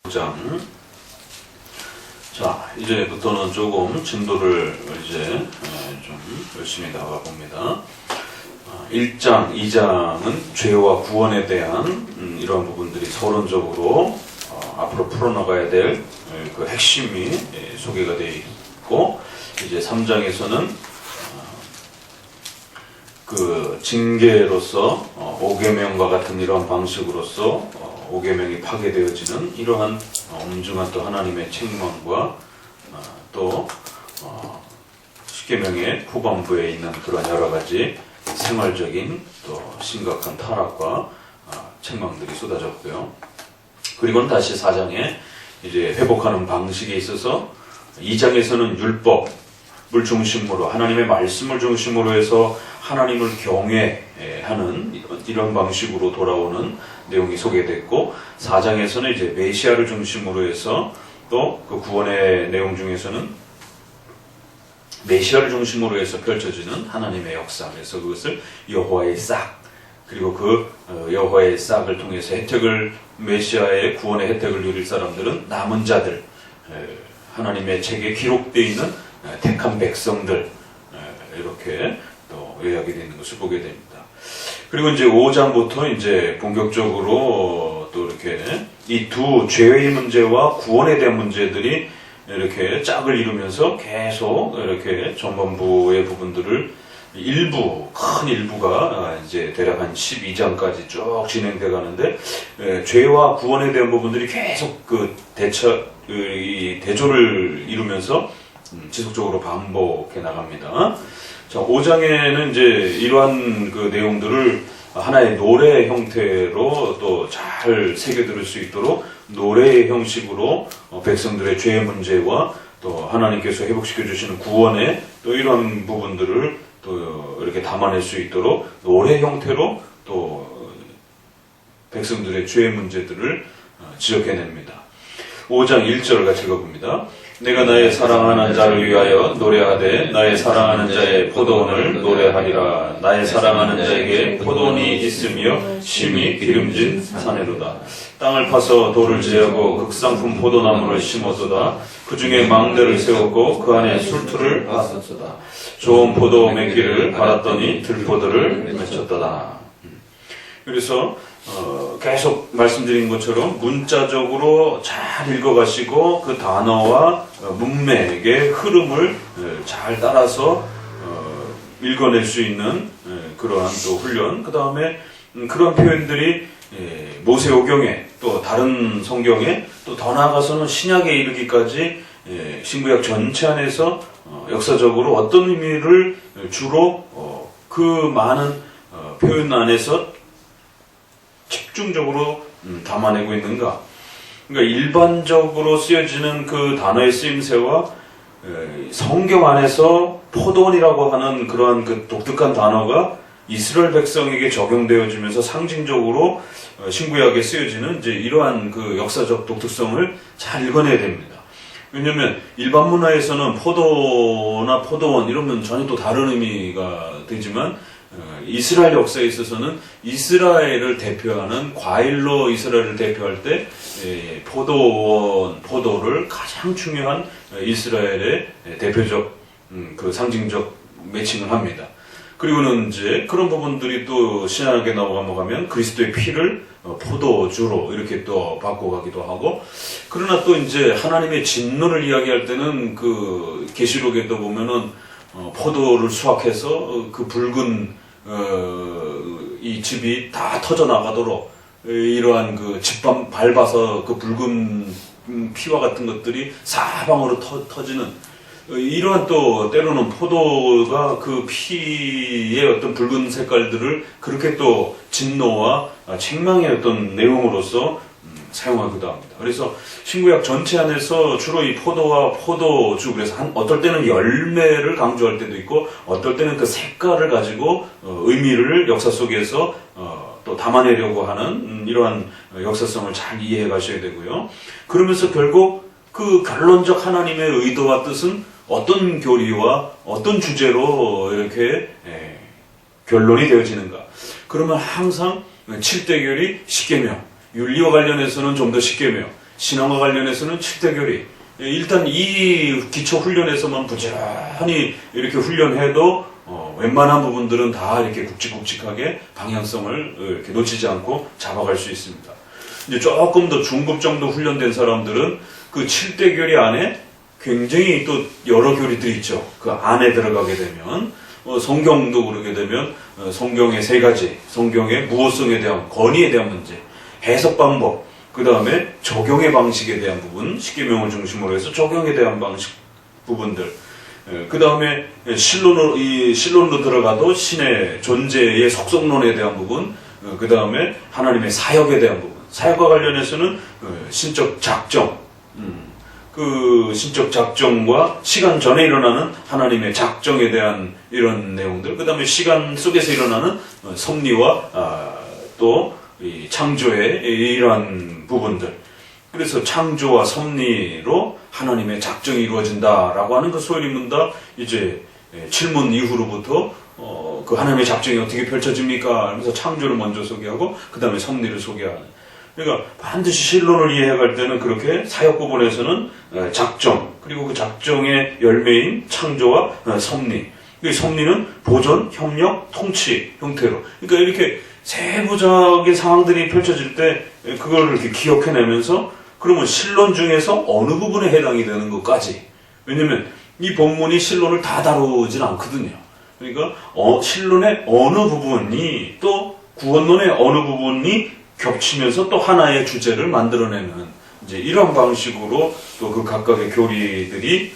장. 자, 이제부터는 조금 진도를 이제 좀 열심히 나가 봅니다. 1장, 2장은 죄와 구원에 대한 이러한 부분들이 서론적으로 앞으로 풀어나가야 될 그 핵심이 소개가 되어 있고, 이제 3장에서는 그 징계로서 5계명과 같은 이러한 방식으로서 5계명이 파괴되어지는 이러한 엄중한 또 하나님의 책망과 또 10계명의 후반부에 있는 그런 여러 가지 생활적인 또 심각한 타락과 책망들이 쏟아졌고요. 그리고는 다시 4장에 이제 회복하는 방식에 있어서 2장에서는 율법을 중심으로 하나님의 말씀을 중심으로 해서 하나님을 경외하는 이런 방식으로 돌아오는 내용이 소개됐고, 4장에서는 이제 메시아를 중심으로 해서 또 그 구원의 내용 중에서는 메시아를 중심으로 해서 펼쳐지는 하나님의 역사, 그래서 그것을 여호와의 싹, 그리고 그 여호와의 싹을 통해서 메시아의 구원의 혜택을 누릴 사람들은 남은 자들, 하나님의 책에 기록되어 있는 택한 백성들, 이렇게 또 요약이 되는 것을 보게 됩니다. 그리고 이제 5장부터 이제 본격적으로 또 이렇게 이 두 죄의 문제와 구원에 대한 문제들이 이렇게 짝을 이루면서 계속 이렇게 전반부의 부분들을 큰 일부가 이제 대략 한 12장까지 쭉 진행돼 가는데, 죄와 구원에 대한 부분들이 계속 그 대조를 이루면서 지속적으로 반복해 나갑니다. 자, 5장에는 이제 이러한 그 내용들을 하나의 노래 형태로 또 잘 새겨들을 수 있도록 노래의 형식으로 백성들의 죄의 문제와 또 하나님께서 회복시켜 주시는 구원의 또 이러한 부분들을 또 이렇게 담아낼 수 있도록 노래 형태로 또 백성들의 죄의 문제들을 지적해냅니다. 5장 1절을 같이 읽어봅니다. 내가 나의 사랑하는 자를 위하여 노래하되 나의 사랑하는 자의 포도원을 노래하리라. 나의 사랑하는 자에게 포도원이 있으며 심히 기름진 산에로다. 땅을 파서 돌을 제하고 극상품 포도나무를 심었도다. 그 중에 망대를 세웠고 그 안에 술틀을 놨었도다. 좋은 포도 맺기를 바랐더니 들포도를 맺혔도다. 그래서 계속 말씀드린 것처럼 문자적으로 잘 읽어가시고 그 단어와 문맥의 흐름을 잘 따라서 읽어낼 수 있는 그러한 또 훈련, 그 다음에 그런 표현들이 모세오경에 또 다른 성경에 또 더 나아가서는 신약에 이르기까지 신구약 전체 안에서 역사적으로 어떤 의미를 주로 그 많은 표현 안에서 집중적으로 담아내고 있는가. 그러니까 일반적으로 쓰여지는 그 단어의 쓰임새와 성경 안에서 포도원이라고 하는 그러한 그 독특한 단어가 이스라엘 백성에게 적용되어지면서 상징적으로 신구약에 쓰여지는 이제 이러한 그 역사적 독특성을 잘 읽어내야 됩니다. 왜냐하면 일반 문화에서는 포도나 포도원 이러면 전혀 또 다른 의미가 되지만, 이스라엘 역사에 있어서는 이스라엘을 대표하는 과일로 이스라엘을 대표할 때 포도원, 포도를 가장 중요한 이스라엘의 대표적 그 상징적 매칭을 합니다. 그리고는 이제 그런 부분들이 또 신약에 넘어가면 그리스도의 피를 포도주로 이렇게 또 바꿔가기도 하고, 그러나 또 이제 하나님의 진노를 이야기할 때는 그 계시록에도 보면은 포도를 수확해서 그 붉은 이 즙이 다 터져 나가도록 이러한 그 즙밤 밟아서 그 붉은 피와 같은 것들이 사방으로 터지는 이러한, 또 때로는 포도가 그 피의 어떤 붉은 색깔들을 그렇게 또 진노와 책망의 어떤 내용으로서 사용하기도 합니다. 그래서 신구약 전체 안에서 주로 이 포도와 포도주, 그래서 어떨 때는 열매를 강조할 때도 있고 어떨 때는 그 색깔을 가지고 의미를 역사 속에서 또 담아내려고 하는 이러한 역사성을 잘 이해해 가셔야 되고요. 그러면서 결국 그 결론적 하나님의 의도와 뜻은 어떤 교리와 어떤 주제로 이렇게 결론이 되어지는가. 그러면 항상 7대 교리 10계명, 윤리와 관련해서는 좀 더 10계명, 신앙과 관련해서는 7대 교리. 일단 이 기초 훈련에서만 부지런히 이렇게 훈련해도 웬만한 부분들은 다 이렇게 굵직굵직하게 방향성을 이렇게 놓치지 않고 잡아갈 수 있습니다. 이제 조금 더 중급 정도 훈련된 사람들은 그 7대 교리 안에 굉장히 또 여러 교리들이 있죠. 그 안에 들어가게 되면 성경도 그러게 되면 성경의 세 가지, 성경의 무호성에 대한 권위에 대한 문제, 해석 방법, 그 다음에 적용의 방식에 대한 부분, 십계명을 중심으로 해서 적용에 대한 방식 부분들, 그 다음에 신론으로 들어가도 신의 존재의 속성론에 대한 부분, 그 다음에 하나님의 사역에 대한 부분, 사역과 관련해서는 신적 작정, 그 신적 작정과 시간 전에 일어나는 하나님의 작정에 대한 이런 내용들, 그 다음에 시간 속에서 일어나는 섭리와 또 이 창조의 이러한 부분들. 그래서 창조와 섭리로 하나님의 작정이 이루어진다라고 하는 그 소위 문다 이제 7문 이후로부터 그 하나님의 작정이 어떻게 펼쳐집니까? 하면서 창조를 먼저 소개하고 그 다음에 섭리를 소개하는. 그러니까 반드시 신론을 이해할 때는 그렇게 사역 부분에서는 작정, 그리고 그 작정의 열매인 창조와 섭리. 그 섭리는 보존, 협력, 통치 형태로. 그러니까 이렇게 세부적인 상황들이 펼쳐질 때 그걸 이렇게 기억해내면서 그러면 신론 중에서 어느 부분에 해당이 되는 것까지. 왜냐면 이 본문이 신론을 다 다루진 않거든요. 그러니까 신론의 어느 부분이 또 구원론의 어느 부분이 겹치면서 또 하나의 주제를 만들어내는 이제 이런 방식으로 또 그 각각의 교리들이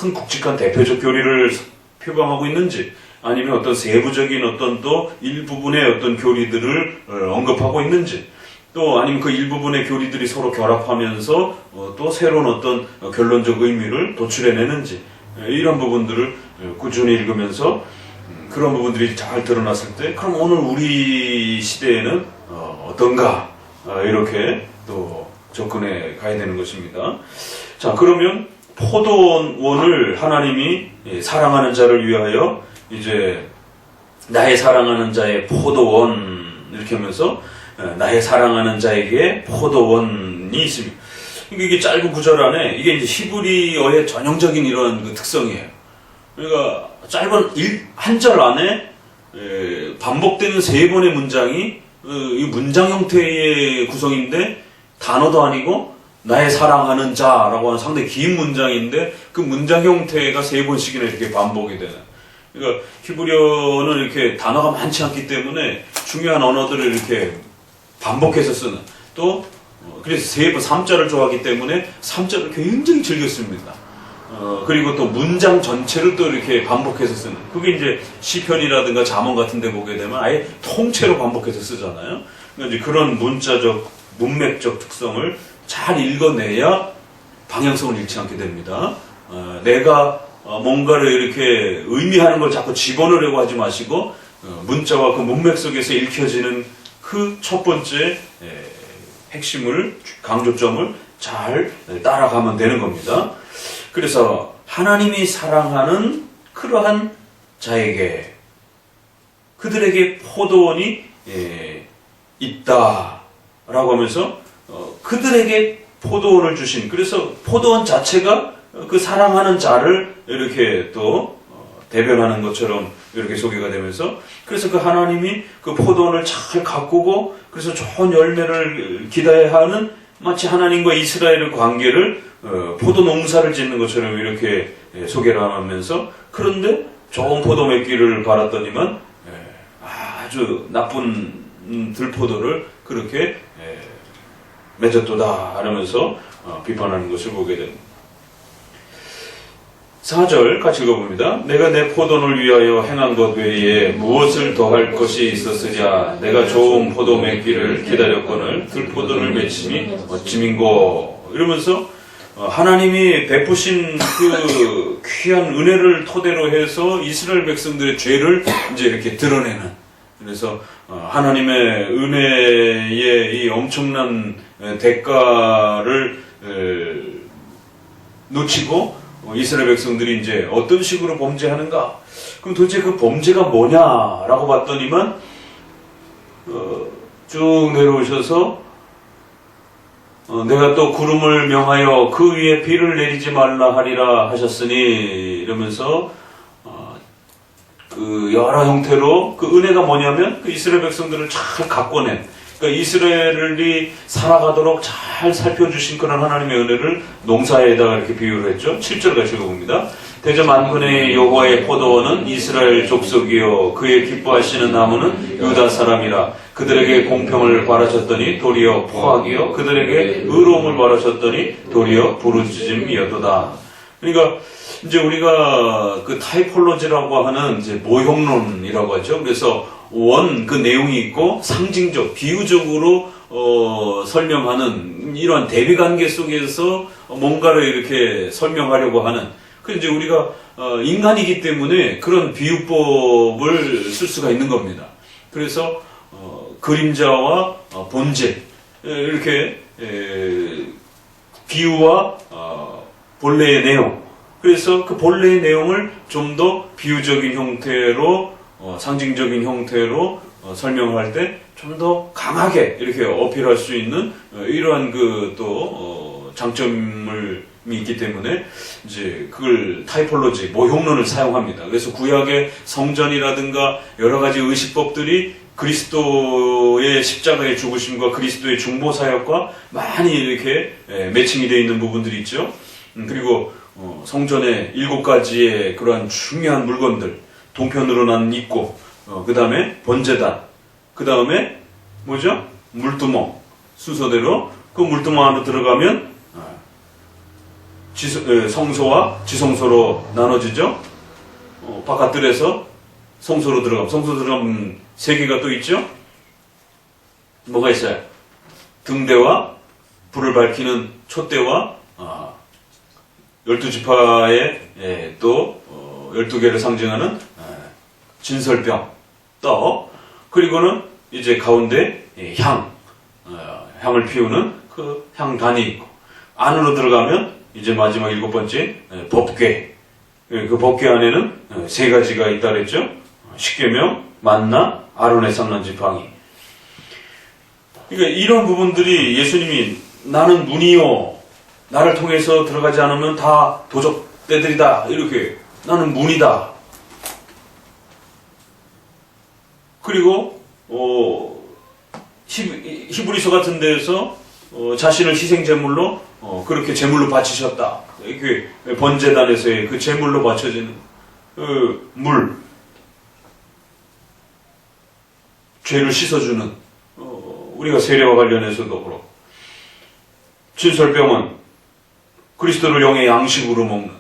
큰 굵직한 대표적 교리를 표방하고 있는지 아니면 어떤 세부적인 어떤 또 일부분의 어떤 교리들을 언급하고 있는지 또 아니면 그 일부분의 교리들이 서로 결합하면서 또 새로운 어떤 결론적 의미를 도출해내는지 이런 부분들을 꾸준히 읽으면서 그런 부분들이 잘 드러났을 때 그럼 오늘 우리 시대에는 어떤가 이렇게 또 접근해 가야 되는 것입니다. 자, 그러면 포도원을 하나님이 사랑하는 자를 위하여 이제 나의 사랑하는 자의 포도원 이렇게 하면서 나의 사랑하는 자에게 포도원이 있습니다. 이게 짧은 구절 안에 이게 이제 히브리어의 전형적인 이런 그 특성이에요. 그러니까 짧은 한 절 안에 반복되는 3번의 문장이 이 문장 형태의 구성인데 단어도 아니고 나의 사랑하는 자라고 하는 상당히 긴 문장인데 그 문장 형태가 3번씩이나 이렇게 반복이 되는. 그러니까 히브리어는 이렇게 단어가 많지 않기 때문에 중요한 언어들을 이렇게 반복해서 쓰는 또 그래서 3번 3자를 좋아하기 때문에 3자를 굉장히 즐겨 씁니다. 그리고 또 문장 전체를 또 이렇게 반복해서 쓰는. 그게 이제 시편이라든가 잠언 같은 데 보게 되면 아예 통째로 반복해서 쓰잖아요. 그러니까 이제 그런 문자적, 문맥적 특성을 잘 읽어내야 방향성을 잃지 않게 됩니다. 내가 뭔가를 이렇게 의미하는 걸 자꾸 집어넣으려고 하지 마시고 문자와 그 문맥 속에서 읽혀지는 그 첫 번째 핵심을, 강조점을 잘 따라가면 되는 겁니다. 그래서 하나님이 사랑하는 그러한 자에게 그들에게 포도원이 있다라고 하면서 그들에게 포도원을 주신, 그래서 포도원 자체가 그 사랑하는 자를 이렇게 또 대변하는 것처럼 이렇게 소개가 되면서 그래서 그 하나님이 그 포도원을 잘 가꾸고 그래서 좋은 열매를 기다려야 하는 마치 하나님과 이스라엘의 관계를 포도 농사를 짓는 것처럼 이렇게 소개를 하면서 그런데 좋은 포도 맺기를 바랐더니만 아주 나쁜 들포도를 그렇게 맺었도다 하면서 비판하는 것을 보게 됩니다. 4절 같이 읽어봅니다. 내가 내 포도원을 위하여 행한 것 외에 무엇을 더할 것이 있었으랴. 내가 좋은 포도 맺기를 기다렸거늘 들포도를 맺힘이 어찌민고. 이러면서 하나님이 베푸신 그 귀한 은혜를 토대로 해서 이스라엘 백성들의 죄를 이제 이렇게 드러내는. 그래서 하나님의 은혜의 이 엄청난 대가를 놓치고 이스라엘 백성들이 이제 어떤 식으로 범죄하는가? 그럼 도대체 그 범죄가 뭐냐라고 봤더니만 쭉 내려오셔서 내가 또 구름을 명하여 그 위에 비를 내리지 말라 하리라 하셨으니 이러면서 그 여러 형태로 그 은혜가 뭐냐면 그 이스라엘 백성들을 잘 가꿔낸, 그러니까 이스라엘이 살아가도록 잘 살펴주신 그런 하나님의 은혜를 농사에다가 이렇게 비유를 했죠. 7절 같이 읽어봅니다. 대저 만군의 여호와의 포도원은 이스라엘 족속이요 그의 기뻐하시는 나무는 유다 사람이라. 그들에게 공평을 바라셨더니 도리어 포악이요 그들에게 의로움을 바라셨더니 도리어 부르짖음이었도다. 그러니까 이제 우리가 그 타이폴로지라고 하는 이제 모형론이라고 하죠. 그래서 그 내용이 있고 상징적, 비유적으로 설명하는 이러한 대비관계 속에서 뭔가를 이렇게 설명하려고 하는. 그 이제 우리가 인간이기 때문에 그런 비유법을 쓸 수가 있는 겁니다. 그래서 그림자와 본질 이렇게 비유와 본래의 내용. 그래서 그 본래의 내용을 좀 더 비유적인 형태로 상징적인 형태로 설명할 때 좀 더 강하게 이렇게 어필할 수 있는 이러한 그 또 장점을 있기 때문에 이제 그걸 타이폴로지, 모형론을 사용합니다. 그래서 구약의 성전이라든가 여러 가지 의식법들이 그리스도의 십자가의 죽으심과 그리스도의 중보 사역과 많이 이렇게 매칭이 되어 있는 부분들이 있죠. 그리고 성전의 7가지의 그러한 중요한 물건들, 동편으로 난 입구, 그 다음에 번제단, 그 다음에 뭐죠? 물두멍, 순서대로 그 물두멍 안으로 들어가면 성소와 지성소로 나눠지죠. 바깥들에서 성소로 들어가면, 성소로 들어가면 3개가 또 있죠. 뭐가 있어요? 등대와 불을 밝히는 촛대와 12지파의 또 12개를 상징하는 진설병, 떡, 그리고는 이제 가운데 향을 피우는 그 향단이 있고, 안으로 들어가면 이제 마지막 7번째 법궤, 그 법궤 안에는 3가지가 있다 그랬죠. 십계명, 만나, 아론의 삼란 지팡이. 그러니까 이런 부분들이 예수님이 나는 문이요, 나를 통해서 들어가지 않으면 다 도적떼들이다, 이렇게 나는 문이다. 그리고 히브리서 같은 데에서 자신을 희생제물로 그렇게 제물로 바치셨다. 이렇게 번제단에서의 그 제물로 바쳐지는 그 물, 죄를 씻어주는 우리가 세례와 관련해서도 그렇고, 진설병은 그리스도를 영의 양식으로 먹는,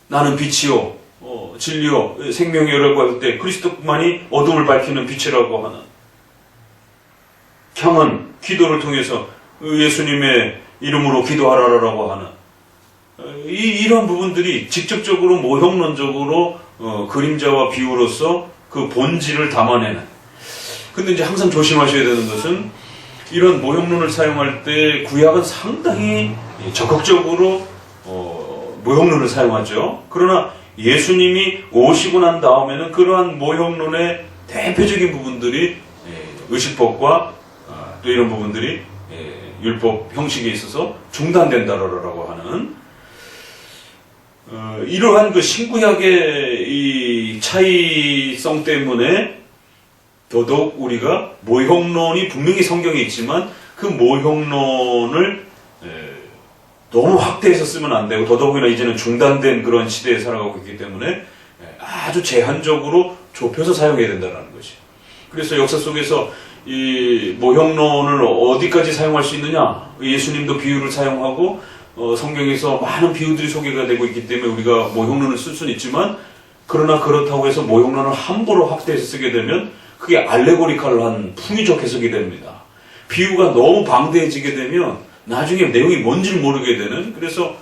나는 빛이요 진리요 생명이라고 할 때 그리스도만이 어둠을 밝히는 빛이라고 하는, 향은 기도를 통해서 예수님의 이름으로 기도하라라고 하는, 이런 부분들이 직접적으로 모형론적으로 그림자와 비유로서 그 본질을 담아내는. 근데 이제 항상 조심하셔야 되는 것은 이런 모형론을 사용할 때 구약은 상당히 적극적으로 모형론을 사용하죠. 그러나 예수님이 오시고 난 다음에는 그러한 모형론의 대표적인 부분들이 의식법과 또 이런 부분들이 율법 형식에 있어서 중단된다라고 하는 이러한 그 신구약의 이 차이성 때문에 더더욱 우리가 모형론이 분명히 성경에 있지만 그 모형론을 너무 확대해서 쓰면 안 되고, 더더욱이나 이제는 중단된 그런 시대에 살아가고 있기 때문에 아주 제한적으로 좁혀서 사용해야 된다는 것이. 그래서 역사 속에서 이 모형론을 어디까지 사용할 수 있느냐? 예수님도 비유를 사용하고 성경에서 많은 비유들이 소개가 되고 있기 때문에 우리가 모형론을 쓸 수는 있지만, 그러나 그렇다고 해서 모형론을 함부로 확대해서 쓰게 되면 그게 알레고리컬한 풍의적 해석이 됩니다. 비유가 너무 방대해지게 되면 나중에 내용이 뭔지를 모르게 되는, 그래서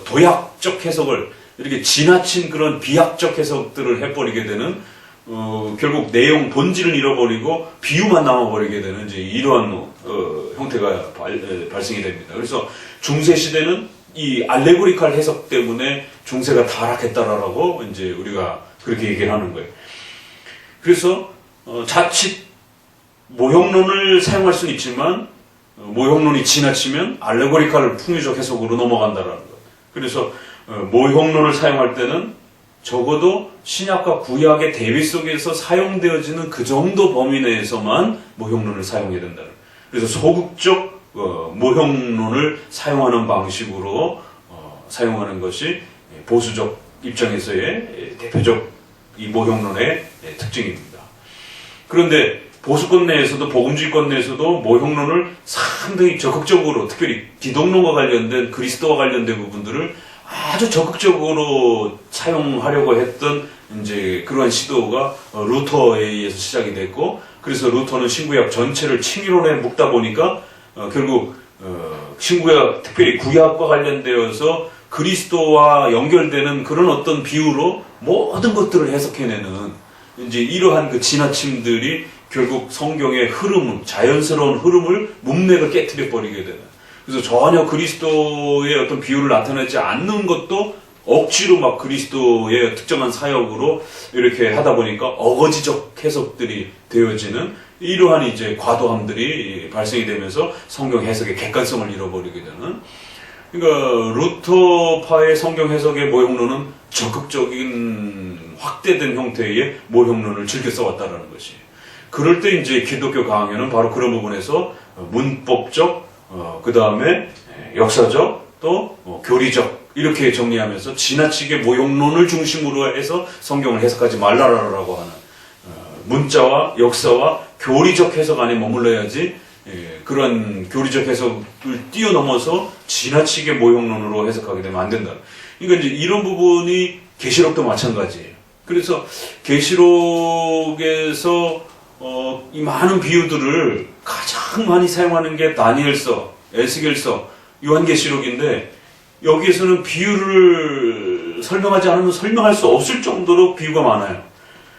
도약적 해석을, 이렇게 지나친 그런 비약적 해석들을 해버리게 되는, 결국 내용 본질을 잃어버리고 비유만 남아버리게 되는 이제 이러한 형태가 발생이 됩니다. 그래서 중세 시대는 이 알레고리컬 해석 때문에 중세가 타락했다라고 이제 우리가 그렇게 얘기를 하는 거예요. 그래서 자칫 모형론을 사용할 수는 있지만 모형론이 지나치면 알레고리칼 풍유적 해석으로 넘어간다라는 것. 그래서 모형론을 사용할 때는 적어도 신약과 구약의 대비 속에서 사용되어지는 그 정도 범위 내에서만 모형론을 사용해야 된다. 그래서 소극적 모형론을 사용하는 방식으로 사용하는 것이 보수적 입장에서의 대표적 이 모형론의 특징입니다. 그런데 보수권 내에서도 복음주의권 내에서도 모형론을 상당히 적극적으로, 특별히 기독론과 관련된 그리스도와 관련된 부분들을 아주 적극적으로 사용하려고 했던 이제 그러한 시도가 루터에 의해서 시작이 됐고, 그래서 루터는 신구약 전체를 칭의론에 묶다 보니까 결국 신구약, 특별히 구약과 관련되어서 그리스도와 연결되는 그런 어떤 비유로 모든 것들을 해석해내는 이제 이러한 그 지나침들이 결국 성경의 흐름을, 자연스러운 흐름을, 문맥을 깨뜨려 버리게 되는. 그래서 전혀 그리스도의 어떤 비유를 나타내지 않는 것도 억지로 막 그리스도의 특정한 사역으로 이렇게 하다 보니까 어거지적 해석들이 되어지는 이러한 이제 과도함들이 발생이 되면서 성경 해석의 객관성을 잃어버리게 되는. 그러니까 루터파의 성경 해석의 모형론은 적극적인 확대된 형태의 모형론을 즐겨 써왔다라는 것이. 그럴 때 이제 기독교 강해는 바로 그런 부분에서 문법적, 그 다음에 역사적, 또 교리적 이렇게 정리하면서 지나치게 모형론을 중심으로 해서 성경을 해석하지 말라라고 하는 문자와 역사와 교리적 해석 안에 머물러야지 그런 교리적 해석을 뛰어넘어서 지나치게 모형론으로 해석하게 되면 안 된다. 그러니까 이제 이런 부분이 계시록도 마찬가지예요. 그래서 계시록에서 이 많은 비유들을 가장 많이 사용하는 게 다니엘서, 에스겔서, 요한계시록인데 여기에서는 비유를 설명하지 않으면 설명할 수 없을 정도로 비유가 많아요.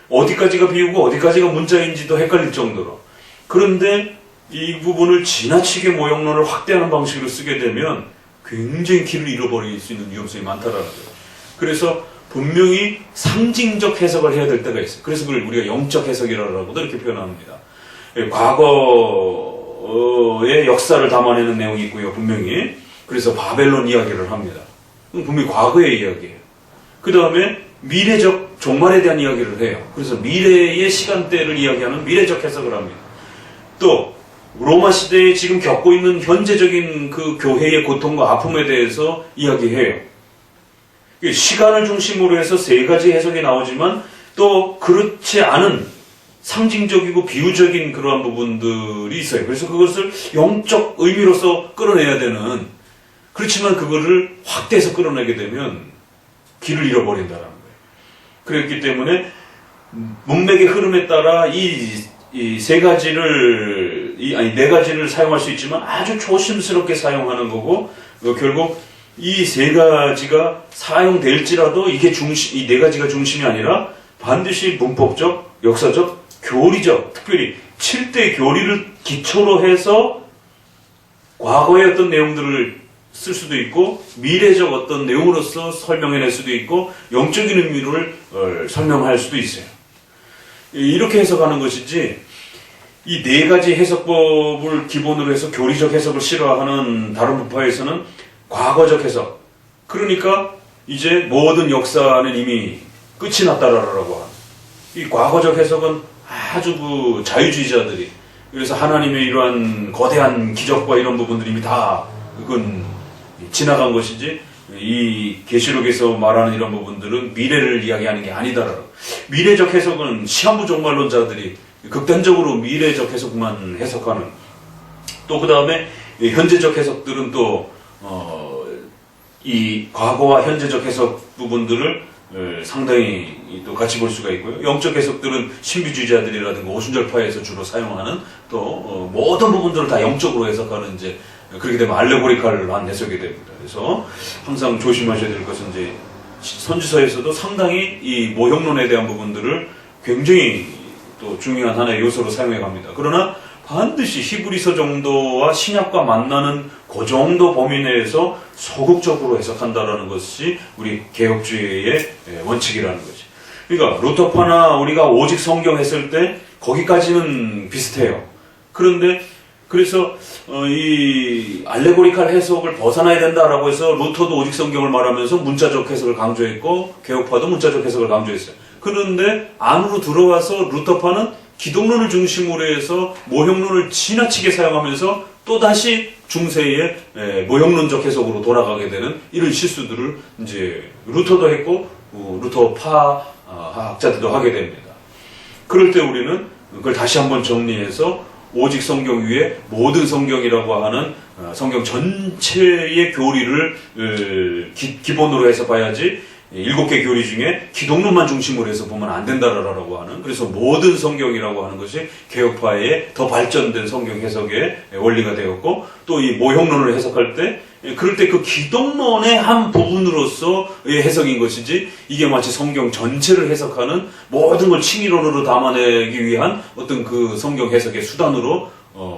어디까지가 비유고 어디까지가 문자인지도 헷갈릴 정도로. 그런데 이 부분을 지나치게 모형론을 확대하는 방식으로 쓰게 되면 굉장히 길을 잃어버릴 수 있는 위험성이 많다라는 거예요. 그래서 분명히 상징적 해석을 해야 될 때가 있어요. 그래서 그걸 우리가 영적 해석이라고도 이렇게 표현합니다. 과거의 역사를 담아내는 내용이 있고요, 분명히. 그래서 바벨론 이야기를 합니다. 분명히 과거의 이야기예요. 그 다음에 미래적 종말에 대한 이야기를 해요. 그래서 미래의 시간대를 이야기하는 미래적 해석을 합니다. 또 로마 시대에 지금 겪고 있는 현재적인 그 교회의 고통과 아픔에 대해서 이야기해요. 시간을 중심으로 해서 세 가지 해석이 나오지만 또 그렇지 않은 상징적이고 비유적인 그러한 부분들이 있어요. 그래서 그것을 영적 의미로서 끌어내야 되는, 그렇지만 그거를 확대해서 끌어내게 되면 길을 잃어버린다는 거예요. 그렇기 때문에 문맥의 흐름에 따라 이 세 가지를, 네 가지를 사용할 수 있지만 아주 조심스럽게 사용하는 거고, 결국 이 세 가지가 사용될지라도 이게 이 네 가지가 중심이 아니라 반드시 문법적, 역사적, 교리적, 특별히 7대 교리를 기초로 해서 과거의 어떤 내용들을 쓸 수도 있고 미래적 어떤 내용으로서 설명해낼 수도 있고 영적인 의미를 설명할 수도 있어요. 이렇게 해석하는 것이지 이 네 가지 해석법을 기본으로 해서 교리적 해석을 싫어하는 다른 부파에서는 과거적 해석, 그러니까 이제 모든 역사는 이미 끝이 났다라고 하는 이 과거적 해석은 아주 그 자유주의자들이, 그래서 하나님의 이러한 거대한 기적과 이런 부분들이 이미 다 그건 지나간 것이지 이 계시록에서 말하는 이런 부분들은 미래를 이야기하는 게 아니다라고. 미래적 해석은 시한부 종말론자들이 극단적으로 미래적 해석만 해석하는, 또 그 다음에 현재적 해석들은 또 이 과거와 현재적 해석 부분들을 상당히 또 같이 볼 수가 있고요. 영적 해석들은 신비주의자들이라든가 오순절파에서 주로 사용하는 또 모든 부분들을 다 영적으로 해석하는, 이제 그렇게 되면 알레고리칼한 해석이 됩니다. 그래서 항상 조심하셔야 될 것은 이제 선지서에서도 상당히 이 모형론에 대한 부분들을 굉장히 또 중요한 하나의 요소로 사용해 갑니다. 그러나 반드시 히브리서 정도와 신약과 만나는 그 정도 범위 내에서 소극적으로 해석한다라는 것이 우리 개혁주의의 원칙이라는 거지. 그러니까 루터파나 우리가 오직 성경 했을 때 거기까지는 비슷해요. 그런데 그래서 이 알레고리칼 해석을 벗어나야 된다라고 해서 루터도 오직 성경을 말하면서 문자적 해석을 강조했고 개혁파도 문자적 해석을 강조했어요. 그런데 안으로 들어와서 루터파는 기독론을 중심으로 해서 모형론을 지나치게 사용하면서 또다시 중세의 모형론적 해석으로 돌아가게 되는 이런 실수들을 이제 루터도 했고 루터파 학자들도 하게 됩니다. 그럴 때 우리는 그걸 다시 한번 정리해서 오직 성경 위에 모든 성경이라고 하는 성경 전체의 교리를 기본으로 해서 봐야지 7개 교리 중에 기독론만 중심으로 해서 보면 안 된다라고 하는, 그래서 모든 성경이라고 하는 것이 개혁파의 더 발전된 성경 해석의 원리가 되었고, 또 이 모형론을 해석할 때 그럴 때 그 기독론의 한 부분으로서의 해석인 것이지 이게 마치 성경 전체를 해석하는 모든 걸 칭의론으로 담아내기 위한 어떤 그 성경 해석의 수단으로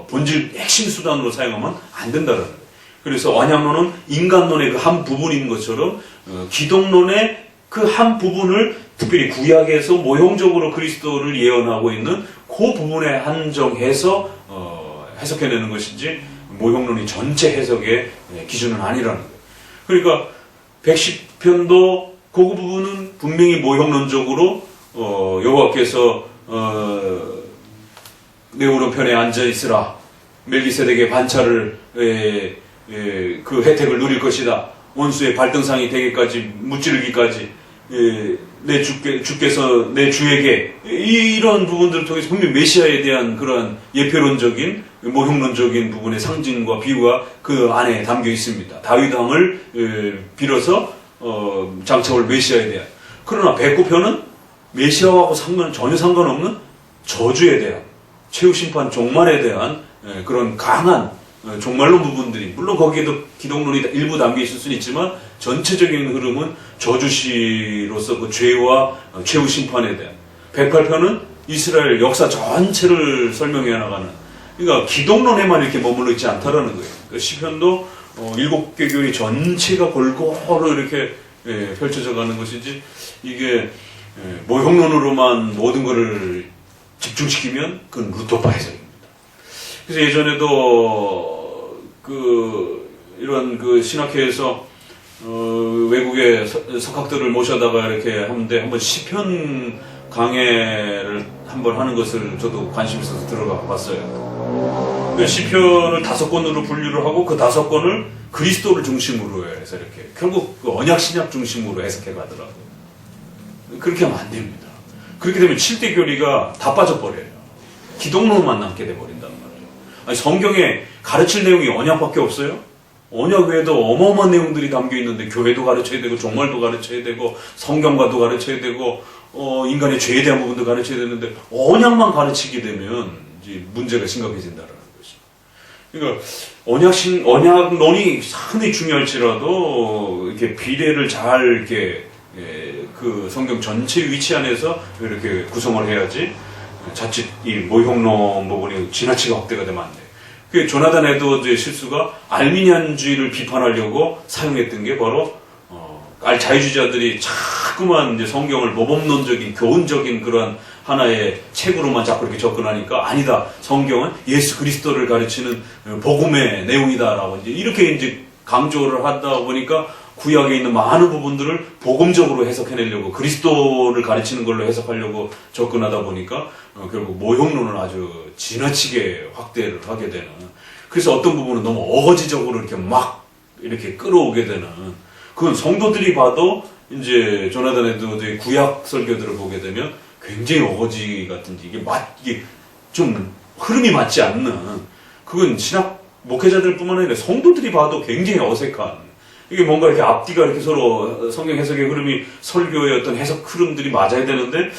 본질 핵심 수단으로 사용하면 안 된다는 거예요. 그래서 언약론은 인간론의 그 한 부분인 것처럼 기독론의 그 한 부분을 특별히 구약에서 모형적으로 그리스도를 예언하고 있는 그 부분에 한정해서 해석해내는 것이지 모형론이 전체 해석의 기준은 아니라는 거예요. 그러니까 110편도 그 부분은 분명히 모형론적으로 여호와께서 내 오른편에 앉아있으라, 멜기세덱의 반차를 그 혜택을 누릴 것이다, 원수의 발등상이 되기까지 무찌르기까지 주께서 내 주에게, 이런 부분들을 통해서 분명히 메시아에 대한 그러한 예표론적인 모형론적인 부분의 상징과 비유가 그 안에 담겨 있습니다. 다윗 왕을 빌어서 장차올 메시아에 대한. 그러나 109편은 메시아하고 전혀 상관없는 저주에 대한, 최후 심판 종말에 대한 그런 강한 종말론 부분들이, 물론 거기에도 기독론이 일부 담겨 있을 수는 있지만 전체적인 흐름은 저주시로서 그 죄와 최후 심판에 대한. 108편은 이스라엘 역사 전체를 설명해 나가는, 그러니까 기독론에만 이렇게 머물러 있지 않다라는 거예요. 그러니까 시편도 7개 교리 전체가 골고루 이렇게 펼쳐져 가는 것이지, 이게 모형론으로만 모든 것을 집중시키면 그건 루터파 해석입니다. 그래서 예전에도 이런 신학회에서 외국의 석학들을 모셔다가 이렇게 하는데 한번 시편 강해를 한번 하는 것을 저도 관심 있어서 들어가 봤어요. 시편을 5권으로 분류를 하고 그 5권을 그리스도를 중심으로 해서 이렇게 결국 그 언약 신약 중심으로 해석해 가더라고요. 그렇게 하면 안 됩니다. 그렇게 되면 7대 교리가 다 빠져버려요. 기독론만 남게 돼버린다는 말이에요. 아니, 성경에 가르칠 내용이 언약밖에 없어요? 언약 외에도 어마어마한 내용들이 담겨 있는데 교회도 가르쳐야 되고 종말도 가르쳐야 되고 성경과도 가르쳐야 되고 인간의 죄에 대한 부분도 가르쳐야 되는데 언약만 가르치게 되면 이제 문제가 심각해진다는 것이죠. 그러니까 언약론이 상당히 중요할지라도 이렇게 비례를 잘 이렇게 그 성경 전체 위치 안에서 이렇게 구성을 해야지 자칫 이 모형론 부분이 지나치게 확대가 되면 안 돼요. 그 조나단 에드워즈의 실수가 알미니안주의를 비판하려고 사용했던 게 바로 자유주의자들이 자꾸만 이제 성경을 모범론적인 교훈적인 그런 하나의 책으로만 자꾸 이렇게 접근하니까, 아니다, 성경은 예수 그리스도를 가르치는 복음의 내용이다라고 이렇게 이제 강조를 하다 보니까 구약에 있는 많은 부분들을 복음적으로 해석해내려고, 그리스도를 가르치는 걸로 해석하려고 접근하다 보니까 결국 모형론을 아주 지나치게 확대를 하게 되는, 그래서 어떤 부분은 너무 어거지적으로 이렇게 막 이렇게 끌어오게 되는, 그건 성도들이 봐도 이제 조나단 에드워즈의 구약 설교들을 보게 되면 굉장히 어거지 같은지, 이게 좀 흐름이 맞지 않는, 그건 신학 목회자들뿐만 아니라 성도들이 봐도 굉장히 어색한, 이게 뭔가 이렇게 앞뒤가 이렇게 서로 성경 해석의 흐름이, 설교의 어떤 해석 흐름들이 맞아야 되는데,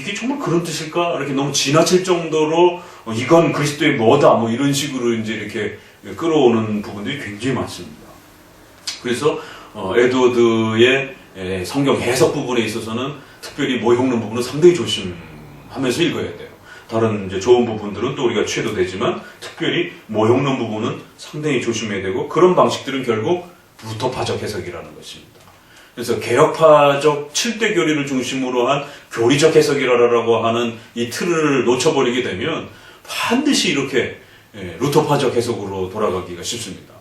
이게 정말 그런 뜻일까? 이렇게 너무 지나칠 정도로 이건 그리스도의 뭐다, 뭐 이런 식으로 이제 이렇게 끌어오는 부분들이 굉장히 많습니다. 그래서 에드워드의 성경 해석 부분에 있어서는 특별히 모형론 부분은 상당히 조심하면서 읽어야 돼요. 다른 이제 좋은 부분들은 또 우리가 취해도 되지만 특별히 모형론 부분은 상당히 조심해야 되고, 그런 방식들은 결국 루터파적 해석이라는 것입니다. 그래서 개혁파적 7대 교리를 중심으로 한 교리적 해석이라고 하는 이 틀을 놓쳐버리게 되면 반드시 이렇게 루터파적 해석으로 돌아가기가 쉽습니다.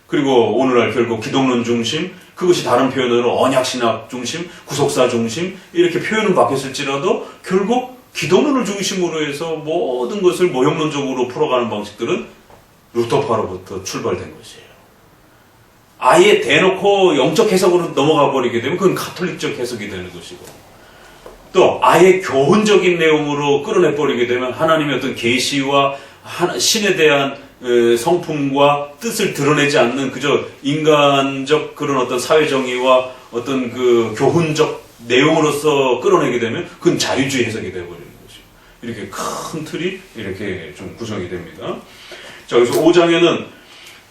그리고 오늘날 결국 기독론 중심, 그것이 다른 표현으로 언약신학 중심, 구속사 중심 이렇게 표현은 바뀌었을지라도 결국 기독론을 중심으로 해서 모든 것을 모형론적으로 풀어가는 방식들은 루터파로부터 출발된 것이에요. 아예 대놓고 영적 해석으로 넘어가 버리게 되면 그건 가톨릭적 해석이 되는 것이고, 또 아예 교훈적인 내용으로 끌어내 버리게 되면 하나님의 어떤 계시와 신에 대한 성품과 뜻을 드러내지 않는 그저 인간적 그런 어떤 사회정의와 어떤 그 교훈적 내용으로서 끌어내게 되면 그건 자유주의 해석이 되어버리는 거죠. 이렇게 큰 틀이 이렇게 좀 구성이 됩니다. 자, 그래서 5장에는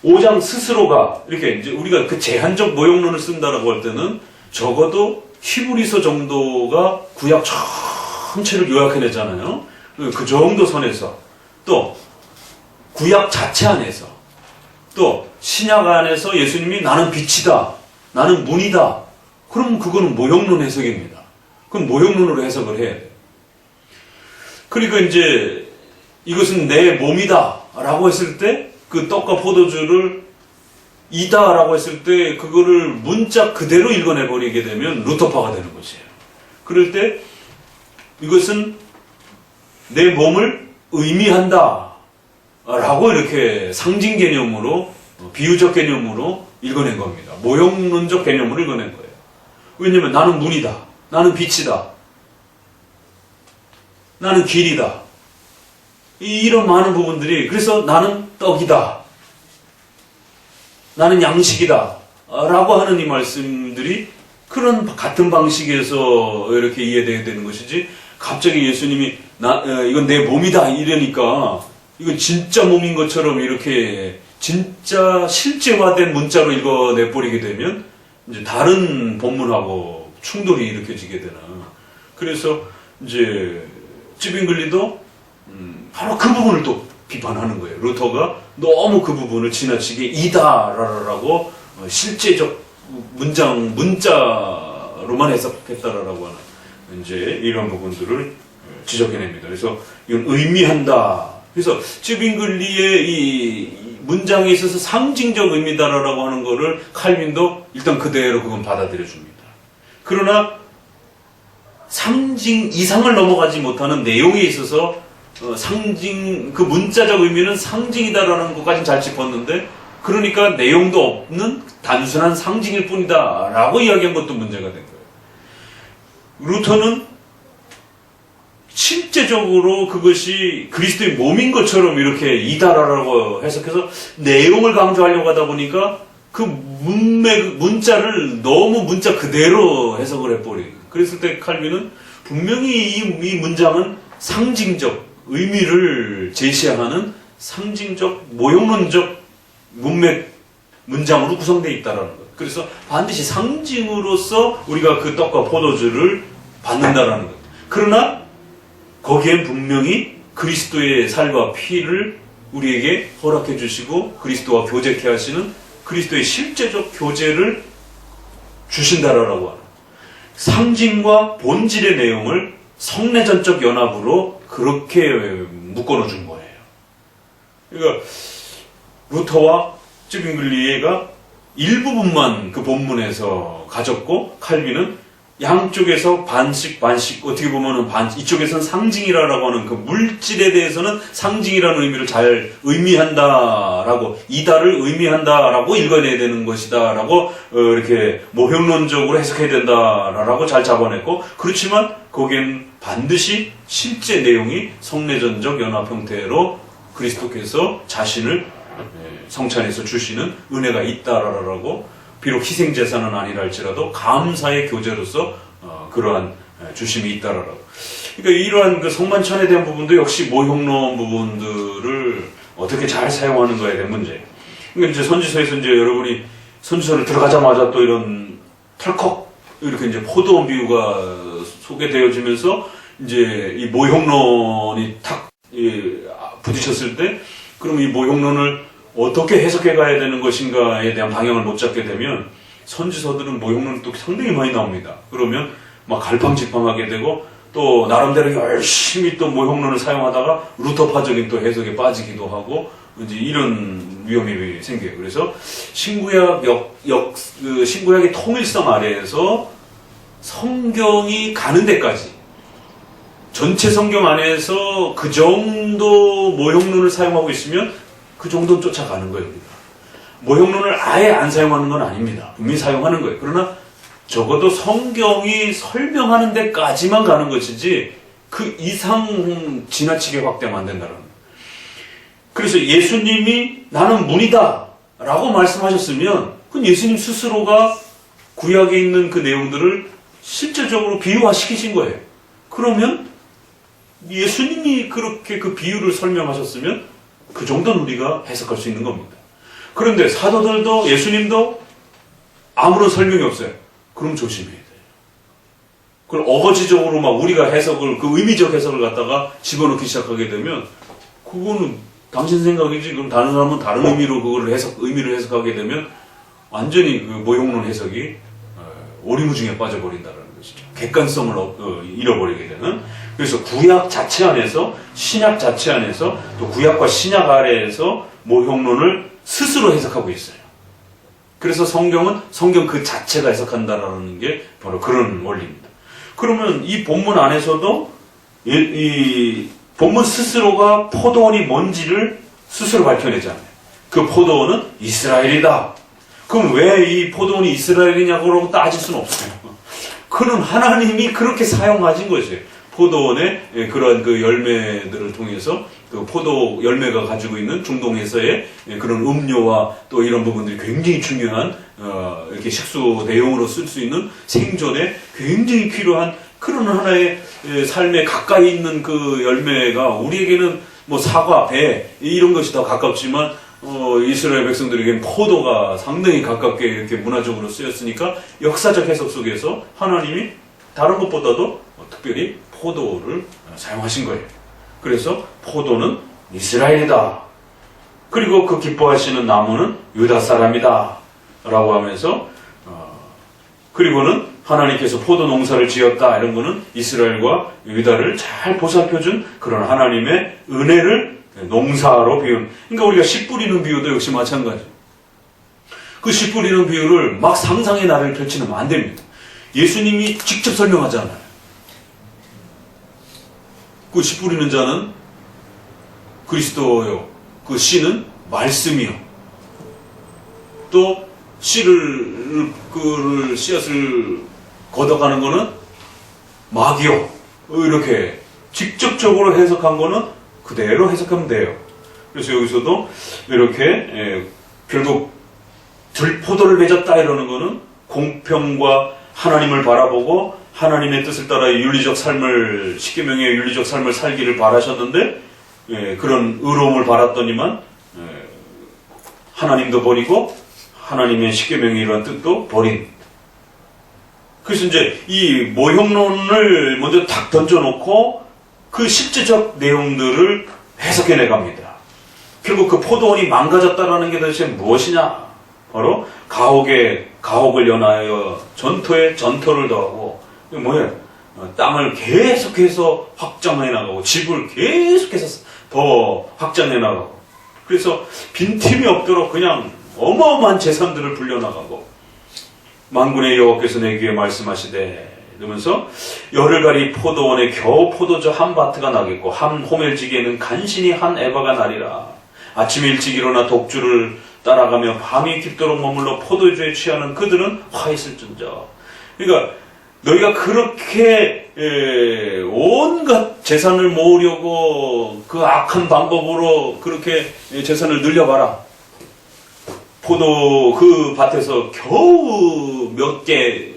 5장 스스로가 이렇게 이제 우리가 그 제한적 모형론을 쓴다라고 할 때는 적어도 히브리서 정도가 구약 전체를 요약해내잖아요. 그 정도 선에서, 또 구약 자체 안에서, 또 신약 안에서 예수님이 나는 빛이다, 나는 문이다. 그럼 그거는 모형론 해석입니다. 그럼 모형론으로 해석을 해야 돼요. 그리고 이제 이것은 내 몸이다 라고 했을 때 그 떡과 포도주를 이다 라고 했을 때 그거를 문자 그대로 읽어내버리게 되면 루터파가 되는 것이에요. 그럴 때 이것은 내 몸을 의미한다 라고 이렇게 상징 개념으로, 비유적 개념으로 읽어낸 겁니다. 모형론적 개념으로 읽어낸 거예요. 왜냐면 나는 문이다, 나는 빛이다, 나는 길이다, 이런 많은 부분들이, 그래서 나는 떡이다, 나는 양식이다 라고 하는 이 말씀들이 그런 같은 방식에서 이렇게 이해되어야 되는 것이지, 갑자기 예수님이 이건 내 몸이다 이러니까 이건 진짜 몸인 것처럼 이렇게 진짜 실제화된 문자로 읽어내버리게 되면 이제 다른 본문하고 충돌이 일으켜지게 되는. 그래서 이제 찌빙글리도 바로 그 부분을 또 비판하는 거예요. 루터가 너무 그 부분을 지나치게 이다라고 실제적 문자로만 해석했다라고 하는 이제 이런 부분들을 지적해냅니다. 그래서 이건 의미한다. 그래서 찌빙글리의 이 문장에 있어서 상징적 의미다라고 하는 거를 칼빈도 일단 그대로 그건 받아들여 줍니다. 그러나 상징 이상을 넘어가지 못하는 내용에 있어서 상징, 그 문자적 의미는 상징이다라는 것까지는 잘 짚었는데, 그러니까 내용도 없는 단순한 상징일 뿐이다 라고 이야기한 것도 문제가 된 거예요. 루터는 실제적으로 그것이 그리스도의 몸인 것처럼 이렇게 이다라고 해석해서 내용을 강조하려고 하다 보니까 그 문자를 너무 문자 그대로 해석을 해버리고, 그랬을 때 칼빈은 분명히 이 문장은 상징적 의미를 제시하는 상징적 모형론적 문장으로 구성되어 있다는 거예요. 그래서 반드시 상징으로서 우리가 그 떡과 포도주를 받는다라는 거예요. 그러나 거기엔 분명히 그리스도의 살과 피를 우리에게 허락해 주시고 그리스도와 교제케 하시는 그리스도의 실제적 교제를 주신다라고 하는 상징과 본질의 내용을 성내전적 연합으로 그렇게 묶어넣어 준 거예요. 그러니까 루터와 찌빙글리에가 일부분만 그 본문에서 가졌고, 칼빈은 양쪽에서 반씩 어떻게 보면은 이쪽에서는 상징이라고 하는 그 물질에 대해서는 상징이라는 의미를 잘 의미한다라고, 이다를 의미한다라고 읽어내야 되는 것이다라고 이렇게 모형론적으로 해석해야 된다라고 잘 잡아냈고, 그렇지만 거기엔 반드시 실제 내용이 성내전적 연합 형태로 그리스도께서 자신을 성찬에서 주시는 은혜가 있다라고, 비록 희생제사는 아니라 할지라도 감사의 교제로서 그러한 주심이 있다라고. 그러니까 이러한 그 성만찬에 대한 부분도 역시 모형론 부분들을 어떻게 잘 사용하는 거에 대한 문제. 그러니까 이제 선지서에서 이제 여러분이 선지서를 들어가자마자 또 이런 털컥 이렇게 이제 포도원 비유가 소개되어지면서 이제 이 모형론이 탁 부딪혔을 때, 그럼 이 모형론을 어떻게 해석해 가야 되는 것인가에 대한 방향을 못 잡게 되면 선지서들은 모형론이 또 상당히 많이 나옵니다. 그러면 막 갈팡질팡하게 되고, 또 나름대로 열심히 또 모형론을 사용하다가 루터파적인 또 해석에 빠지기도 하고, 이제 이런 위험이 생겨요. 그래서 신구약 신구약의 통일성 아래에서 성경이 가는 데까지 전체 성경 안에서 그 정도 모형론을 사용하고 있으면 그 정도는 쫓아가는 거예요. 우리가. 모형론을 아예 안 사용하는 건 아닙니다. 분명히 사용하는 거예요. 그러나 적어도 성경이 설명하는 데까지만 가는 것이지 그 이상 지나치게 확대하면 안 된다는 거예요. 그래서 예수님이 나는 문이다 라고 말씀하셨으면 그건 예수님 스스로가 구약에 있는 그 내용들을 실질적으로 비유화시키신 거예요. 그러면 예수님이 그렇게 그 비유를 설명하셨으면 그 정도는 우리가 해석할 수 있는 겁니다. 그런데 사도들도 예수님도 아무런 설명이 없어요. 그럼 조심해야 돼요. 그걸 어거지적으로 막 우리가 해석을, 그 의미적 해석을 갖다가 집어넣기 시작하게 되면 그거는 당신 생각이지, 그럼 다른 사람은 다른 의미로 그걸 의미를 해석하게 되면 완전히 그 모형론 해석이 오리무중에 빠져버린다는 것이죠. 객관성을 잃어버리게 되는. 그래서 구약 자체 안에서, 신약 자체 안에서, 또 구약과 신약 아래에서 모형론을 스스로 해석하고 있어요. 그래서 성경은 성경 그 자체가 해석한다라는 게 바로 그런 원리입니다. 그러면 이 본문 안에서도 이 본문 스스로가 포도원이 뭔지를 스스로 밝혀내잖아요. 그 포도원은 이스라엘이다. 그럼 왜 이 포도원이 이스라엘이냐고 따질 수는 없어요. 그는 하나님이 그렇게 사용하신 것이에요. 포도원의 그러한 그 열매들을 통해서 그 포도 열매가 가지고 있는 중동에서의 그런 음료와 또 이런 부분들이 굉장히 중요한 이렇게 식수 대용으로 쓸 수 있는 생존에 굉장히 필요한 그런 하나의 삶에 가까이 있는 그 열매가 우리에게는 뭐 사과, 배 이런 것이 더 가깝지만 이스라엘 백성들에게는 포도가 상당히 가깝게 이렇게 문화적으로 쓰였으니까 역사적 해석 속에서 하나님이 다른 것보다도 특별히 포도를 사용하신 거예요. 그래서 포도는 이스라엘이다. 그리고 그 기뻐하시는 나무는 유다 사람이다. 라고 하면서 그리고는 하나님께서 포도 농사를 지었다. 이런 거는 이스라엘과 유다를 잘 보살펴준 그런 하나님의 은혜를 농사로 비유는. 그러니까 우리가 씨 뿌리는 비유도 역시 마찬가지. 그 씨 뿌리는 비유를 막 상상의 나래를 펼치면 안 됩니다. 예수님이 직접 설명하잖아요. 그 씨 뿌리는 자는 그리스도요. 그 씨는 말씀이요. 또 씨를 씨앗을 걷어가는 거는 마귀요. 이렇게 직접적으로 해석한 거는 그대로 해석하면 돼요. 그래서 여기서도 이렇게 결국 들포도를 맺었다 이러는 거는 공평과 하나님을 바라보고 하나님의 뜻을 따라 윤리적 삶을, 십계명의 윤리적 삶을 살기를 바라셨는데 그런 의로움을 바랐더니만 하나님도 버리고 하나님의 십계명의 이러한 뜻도 버린. 그래서 이제 이 모형론을 먼저 탁 던져놓고 그 실제적 내용들을 해석해 내갑니다. 결국 그 포도원이 망가졌다라는 게 도대체 무엇이냐? 바로 가옥을 연하여 전토에 전토를 더하고, 뭐예요? 땅을 계속해서 확장해 나가고 집을 계속해서 더 확장해 나가고, 그래서 빈틈이 없도록 그냥 어마어마한 재산들을 불려나가고, 만군의 여호와께서 내 귀에 말씀하시되 이러면서 열흘가리 포도원에 겨우 포도주 한 바트가 나겠고 한 호멜지기에는 간신히 한 에바가 나리라. 아침에 일찍 일어나 독주를 따라가며 밤이 깊도록 머물러 포도주에 취하는 그들은 화 있을진저. 그러니까 너희가 그렇게 온갖 재산을 모으려고 그 악한 방법으로 그렇게 재산을 늘려봐라. 포도 그 밭에서 겨우 몇 개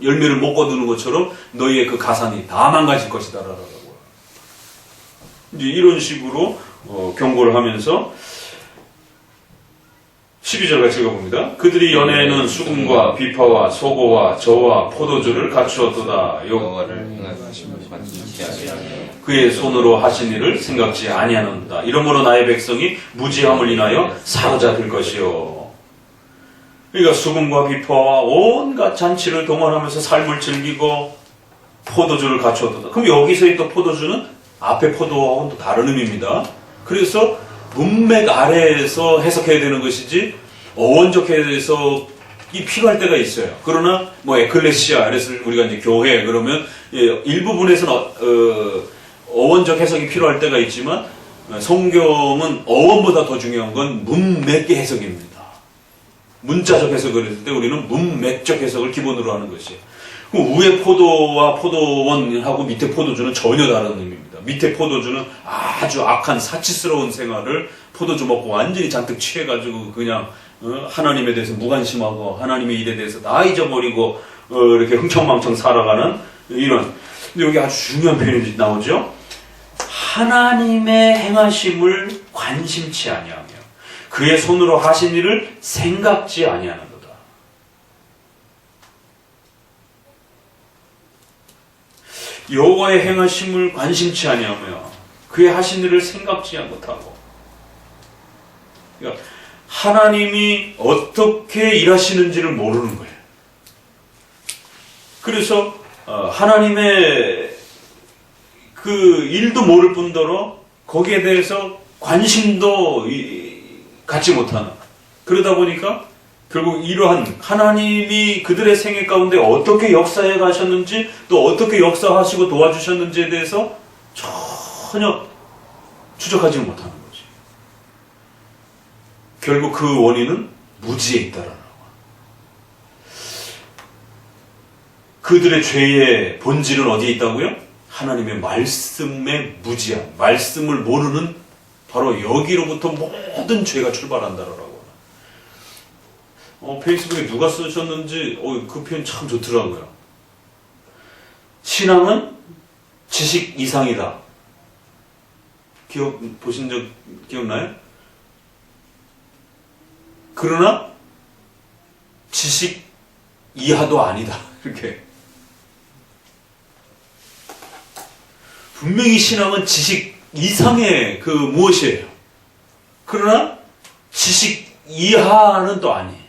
열매를 못 거두는 것처럼 너희의 그 가산이 다 망가질 것이다 라고 이제 이런 식으로 경고를 하면서 12절 같이 읽어봅니다. 그들이 연애에는 수금과 비파와 소고와 저와 포도주를 갖추었도다. 여호와를 행하심을 만지지 아니하며 그의 손으로 하신 일을 생각지 아니하는다. 이러므로 나의 백성이 무지함을 인하여 사로잡힐 것이요. 그러니까 수금과 비파와 온갖 잔치를 동원하면서 삶을 즐기고 포도주를 갖추었다. 그럼 여기서의 또 포도주는 앞에 포도와는 또 다른 의미입니다. 그래서 문맥 아래에서 해석해야 되는 것이지 어원적 해석이 필요할 때가 있어요. 그러나 뭐 에클레시아, 그래서 우리가 이제 교회 그러면 일부분에서는 어원적 해석이 필요할 때가 있지만 성경은 어원보다 더 중요한 건 문맥의 해석입니다. 문자적 해석을 했을 때 우리는 문맥적 해석을 기본으로 하는 것이에요. 그럼 위에 포도와 포도원하고 밑에 포도주는 전혀 다른 의미입니다. 밑에 포도주는 아주 악한 사치스러운 생활을 포도주 먹고 완전히 잔뜩 취해가지고 그냥 하나님에 대해서 무관심하고 하나님의 일에 대해서 다 잊어버리고 이렇게 흥청망청 살아가는 이런. 근데 여기 아주 중요한 표현이 나오죠. 하나님의 행하심을 관심치 아니하며 그의 손으로 하신 일을 생각지 아니하는도다. 여호와의 행하심을 관심치 아니하며 그의 하신 일을 생각지 못하고, 그러니까 하나님이 어떻게 일하시는지를 모르는 거예요. 그래서 하나님의 그 일도 모를 뿐더러 거기에 대해서 관심도 갖지 못하는, 그러다 보니까 결국 이러한 하나님이 그들의 생애 가운데 어떻게 역사해 가셨는지 또 어떻게 역사하시고 도와주셨는지에 대해서 전혀 추적하지 못하는 거지. 결국 그 원인은 무지에 있다라는 거야. 그들의 죄의 본질은 어디에 있다고요? 하나님의 말씀의 무지함, 말씀을 모르는 바로 여기로부터 모든 죄가 출발한다라고. 페이스북에 누가 쓰셨는지 그 표현 참 좋더라고요. 신앙은 지식 이상이다. 보신 적 기억나요? 그러나 지식 이하도 아니다. 이렇게. 분명히 신앙은 지식 이상의 그 무엇이에요. 그러나 지식 이하는 또 아니에요.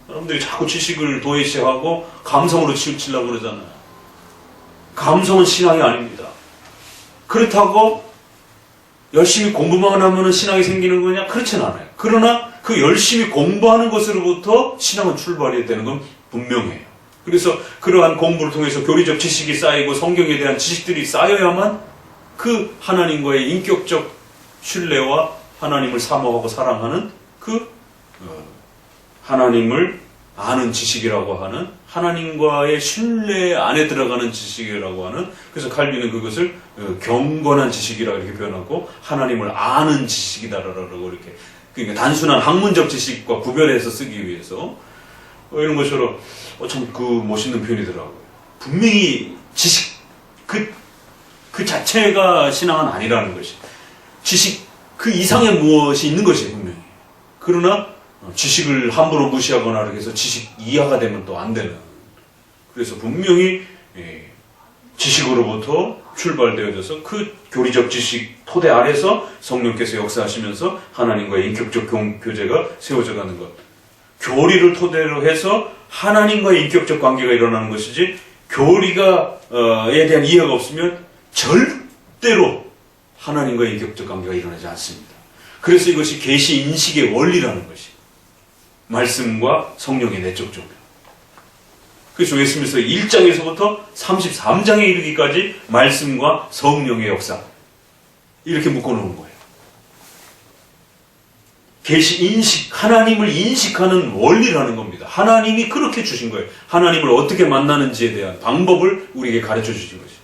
여러분들이 자꾸 지식을 도외시하고 감성으로 치우치려고 그러잖아요. 감성은 신앙이 아닙니다. 그렇다고 열심히 공부만 하면 신앙이 생기는 거냐? 그렇진 않아요. 그러나 그 열심히 공부하는 것으로부터 신앙은 출발이 되는 건 분명해요. 그래서 그러한 공부를 통해서 교리적 지식이 쌓이고 성경에 대한 지식들이 쌓여야만 그 하나님과의 인격적 신뢰와 하나님을 사모하고 사랑하는 그 하나님을 아는 지식이라고 하는, 하나님과의 신뢰 안에 들어가는 지식이라고 하는, 그래서 칼빈은 그것을 경건한 지식이라고 이렇게 표현하고 하나님을 아는 지식이다라고 이렇게, 그러니까 단순한 학문적 지식과 구별해서 쓰기 위해서 이런 것처럼 참 그 멋있는 표현이더라고요. 분명히 지식 그 자체가 신앙은 아니라는 것이, 지식 그 이상의 무엇이 있는 것이 분명히. 그러나 지식을 함부로 무시하거나 이렇게 해서 지식 이하가 되면 또 안 되는. 그래서 분명히 지식으로부터 출발되어져서 그 교리적 지식 토대 아래서 성령께서 역사하시면서 하나님과의 인격적 교제가 세워져 가는 것. 교리를 토대로 해서 하나님과의 인격적 관계가 일어나는 것이지, 교리에 대한 이해가 없으면 절대로 하나님과의 인격적 관계가 일어나지 않습니다. 그래서 이것이 계시 인식의 원리라는 것이, 말씀과 성령의 내적 조명. 그래서 예수님께서 1장에서부터 33장에 이르기까지 말씀과 성령의 역사 이렇게 묶어놓은 거예요. 계시 인식, 하나님을 인식하는 원리라는 겁니다. 하나님이 그렇게 주신 거예요. 하나님을 어떻게 만나는지에 대한 방법을 우리에게 가르쳐 주신 것이에요.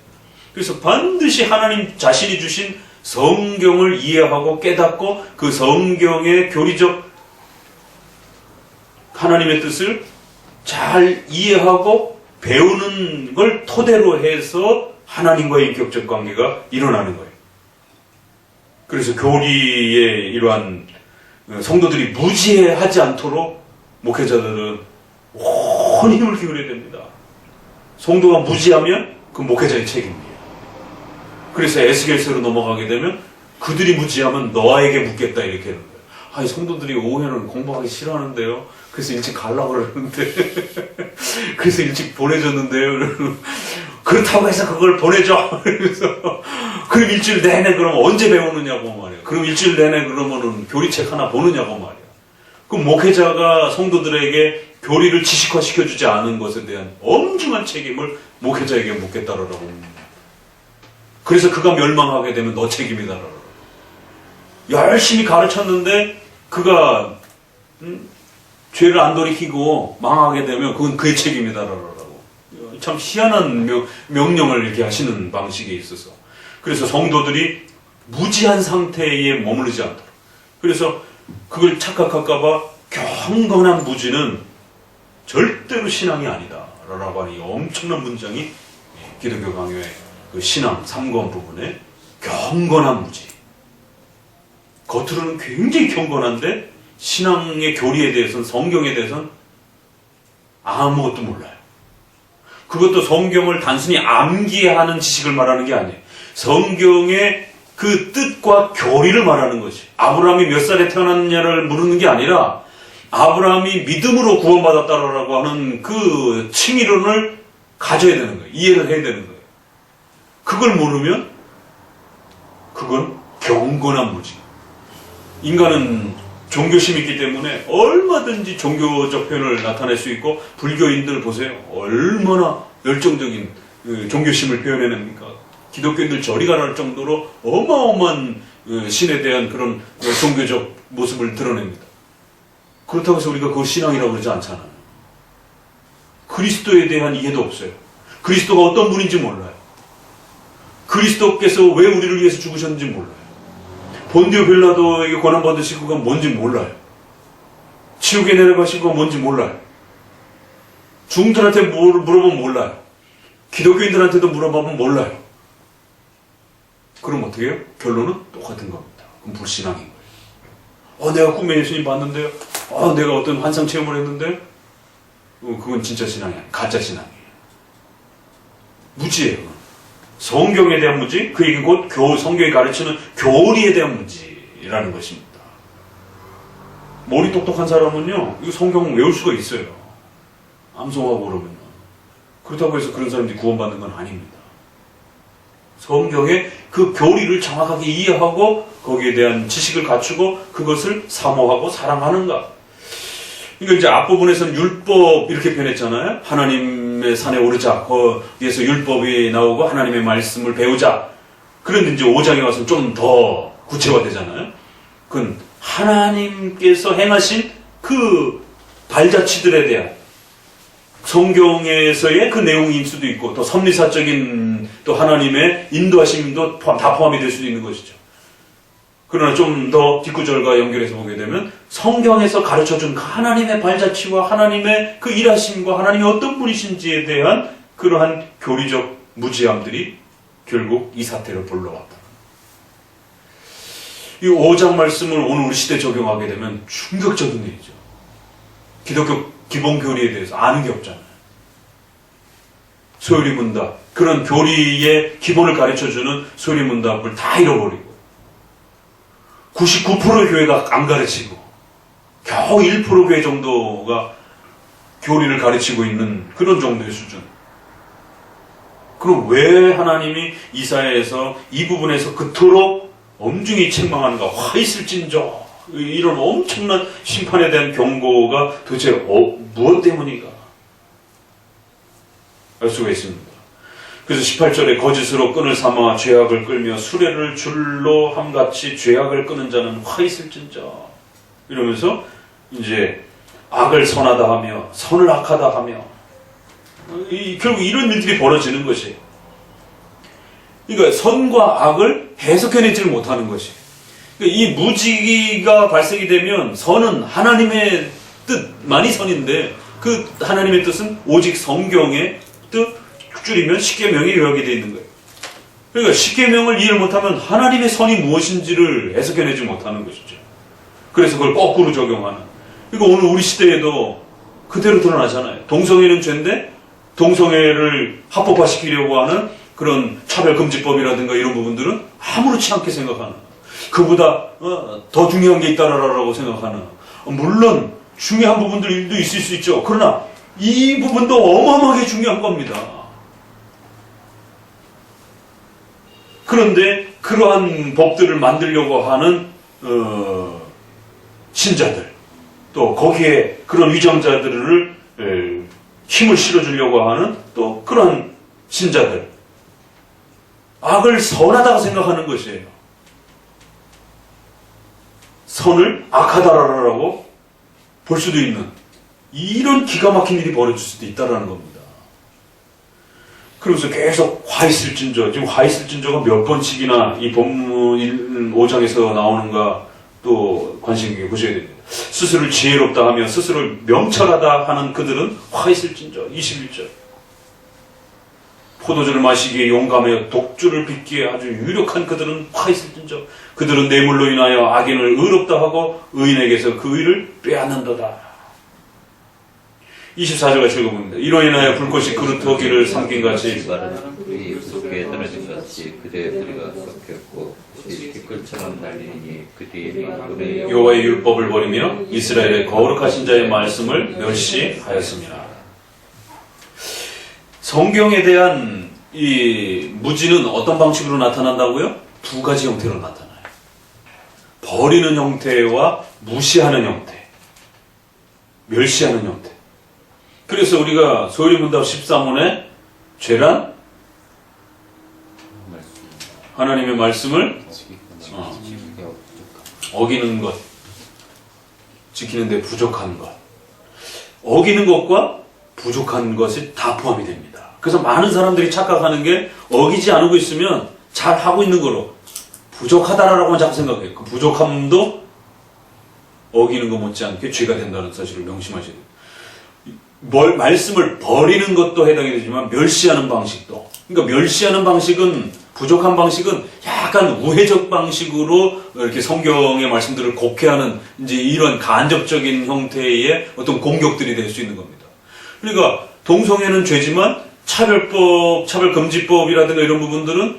그래서 반드시 하나님 자신이 주신 성경을 이해하고 깨닫고 그 성경의 교리적 하나님의 뜻을 잘 이해하고 배우는 걸 토대로 해서 하나님과의 인격적 관계가 일어나는 거예요. 그래서 교리의 이러한 성도들이 무지하지 않도록 목회자들은 온 힘을 기울여야 됩니다. 성도가 무지하면 그 목회자의 책임이에요. 그래서 에스겔서로 넘어가게 되면 그들이 무지하면 너에게 묻겠다 이렇게 하는 거예요. 아니, 성도들이 오후에는 공부하기 싫어하는데요. 그래서 일찍 가려고 그러는데 그래서 일찍 보내줬는데요. 그렇다고 해서 그걸 보내줘. 그래서 그럼 일주일 내내 그럼 언제 배우느냐고 말이야. 그럼 일주일 내내 그러면은 교리책 하나 보느냐고 말이야. 그 목회자가 성도들에게 교리를 지식화시켜주지 않은 것에 대한 엄중한 책임을 목회자에게 묻겠다라고. 그래서 그가 멸망하게 되면 너 책임이다라고. 열심히 가르쳤는데 그가 죄를 안 돌이키고 망하게 되면 그건 그의 책임이다라고. 참 희한한 명령을 이렇게 하시는 방식에 있어서. 그래서 성도들이 무지한 상태에 머무르지 않도록. 그래서 그걸 착각할까봐 경건한 무지는 절대로 신앙이 아니다 라고 하는 이 엄청난 문장이 기독교 강요의 그 신앙 3권 부분에 경건한 무지. 겉으로는 굉장히 경건한데 신앙의 교리에 대해서는, 성경에 대해서는 아무것도 몰라요. 그것도 성경을 단순히 암기하는 지식을 말하는 게 아니에요. 성경의 그 뜻과 교리를 말하는 것이. 아브라함이 몇 살에 태어났냐를 물는 게 아니라 아브라함이 믿음으로 구원받았다라고 하는 그 칭의론을 가져야 되는 거예요. 이해를 해야 되는 거예요. 그걸 모르면 그건 경건한 무지. 인간은 종교심이 있기 때문에 얼마든지 종교적 표현을 나타낼 수 있고, 불교인들 보세요. 얼마나 열정적인 종교심을 표현해냅니까? 기독교인들 저리 가랄 정도로 어마어마한 신에 대한 그런 종교적 모습을 드러냅니다. 그렇다고 해서 우리가 그걸 신앙이라고 그러지 않잖아요. 그리스도에 대한 이해도 없어요. 그리스도가 어떤 분인지 몰라요. 그리스도께서 왜 우리를 위해서 죽으셨는지 몰라요. 본디오 빌라도에게 고난 받으시고 그건 뭔지 몰라요. 지옥에 내려가시고 그건 뭔지 몰라요. 중들한테 물어보면 몰라요. 기독교인들한테도 물어보면 몰라요. 그럼 어떻게 해요? 결론은 똑같은 겁니다. 그럼 불신앙인 거예요. 내가 꿈에 예수님 봤는데요. 내가 어떤 환상 체험을 했는데, 그건 진짜 신앙이 아니에요. 가짜 신앙이에요. 무지예요. 성경에 대한 무지, 그 얘기는 곧 성경이 가르치는 교리에 대한 무지라는 것입니다. 머리 똑똑한 사람은요, 이 성경 외울 수가 있어요. 암송하고 그러면. 그렇다고 해서 그런 사람들이 구원받는 건 아닙니다. 성경의 그 교리를 정확하게 이해하고 거기에 대한 지식을 갖추고 그것을 사모하고 사랑하는가. 그러니까 이제 앞부분에서는 율법 이렇게 표현했잖아요. 하나님의 산에 오르자. 거기에서 율법이 나오고 하나님의 말씀을 배우자. 그런데 이제 5장에 와서 좀 더 구체화되잖아요. 그건 하나님께서 행하신 그 발자취들에 대한 성경에서의 그 내용일 수도 있고, 또 섭리사적인 또 하나님의 인도하심도 다 포함이 될 수도 있는 것이죠. 그러나 좀 더 뒷구절과 연결해서 보게 되면 성경에서 가르쳐준 하나님의 발자취와 하나님의 그 일하심과 하나님이 어떤 분이신지에 대한 그러한 교리적 무지함들이 결국 이 사태를 불러왔다. 이 5장 말씀을 오늘 우리 시대에 적용하게 되면 충격적인 일이죠. 기독교 기본 교리에 대해서 아는 게 없잖아요. 소요리문답, 그런 교리의 기본을 가르쳐주는 소요리문답을 다 잃어버리고 99%의 교회가 안 가르치고 겨우 1% 교회 정도가 교리를 가르치고 있는 그런 정도의 수준. 그럼 왜 하나님이 이사야에서 이 부분에서 그토록 엄중히 책망하는가? 화 있을진저, 이런 엄청난 심판에 대한 경고가 도대체 무엇 때문인가? 알 수가 있습니다. 그래서 18절에 거짓으로 끈을 삼아 죄악을 끌며 수레를 줄로 함같이 죄악을 끄는 자는 화 있을진저, 이러면서 이제 악을 선하다 하며 선을 악하다 하며 결국 이런 일들이 벌어지는 것이에요. 그러니까 선과 악을 해석해내지를 못하는 것이에요. 그러니까 이 무지가 발생이 되면 선은 하나님의 뜻만이 선인데 그 하나님의 뜻은 오직 성경의 뜻, 줄이면 십계명이 요약이 되어 있는 거예요. 그러니까 십계명을 이해를 못하면 하나님의 선이 무엇인지를 해석해내지 못하는 것이죠. 그래서 그걸 거꾸로 적용하는. 그러니까 오늘 우리 시대에도 그대로 드러나잖아요. 동성애는 죄인데 동성애를 합법화시키려고 하는 그런 차별금지법이라든가 이런 부분들은 아무렇지 않게 생각하는, 그보다 더 중요한 게 있다라고 생각하는, 물론 중요한 부분들도 있을 수 있죠. 그러나 이 부분도 어마어마하게 중요한 겁니다. 그런데 그러한 법들을 만들려고 하는 신자들, 또 거기에 그런 위정자들을 힘을 실어주려고 하는 또 그런 신자들, 악을 선하다고 생각하는 것이에요. 선을 악하다라고 볼 수도 있는 이런 기가 막힌 일이 벌어질 수도 있다는 겁니다. 그러면서 계속 화있을진저, 지금 화있을진저가 몇 번씩이나 이 본문 5장에서 나오는가 또 관심 있게 보셔야 됩니다. 스스로를 지혜롭다 하며 스스로를 명철하다 하는 그들은 화있을진저. 21절. 포도주를 마시기에 용감하여 독주를 빚기에 아주 유력한 그들은 화있을진저. 그들은 뇌물로 인하여 악인을 의롭다 하고 의인에게서 그 의를 빼앗는도다. 24절 같이 읽어봅니다. 이로 인하여 불꽃이 그릇 허기를 삼킨같이 불이 숲에 떨어졌었지. 그대의 뿌리가 썩혔고 티끌처럼 날리니 그 뒤에 불에 여호와의 율법을 버리며 이스라엘의 거룩하신 자의 말씀을 멸시하였습니다. 성경에 대한 이 무지는 어떤 방식으로 나타난다고요? 두 가지 형태로 나타나요. 버리는 형태와 무시하는 형태, 멸시하는 형태. 그래서 우리가 소리문답 13문에 죄란 하나님의 말씀을 어기는 것, 지키는데 부족한 것, 어기는 것과 부족한 것이 다 포함이 됩니다. 그래서 많은 사람들이 착각하는 게 어기지 않고 있으면 잘 하고 있는 거로 부족하다라고 자꾸 생각해요. 그 부족함도 어기는 것 못지않게 죄가 된다는 사실을 명심하셔야 돼요. 말씀을 버리는 것도 해당이 되지만 멸시하는 방식도, 그러니까 멸시하는 방식은, 부족한 방식은 약간 우회적 방식으로 이렇게 성경의 말씀들을 곡해하는 이제 이런 간접적인 형태의 어떤 공격들이 될 수 있는 겁니다. 그러니까 동성애는 죄지만 차별법, 차별금지법이라든가 이런 부분들은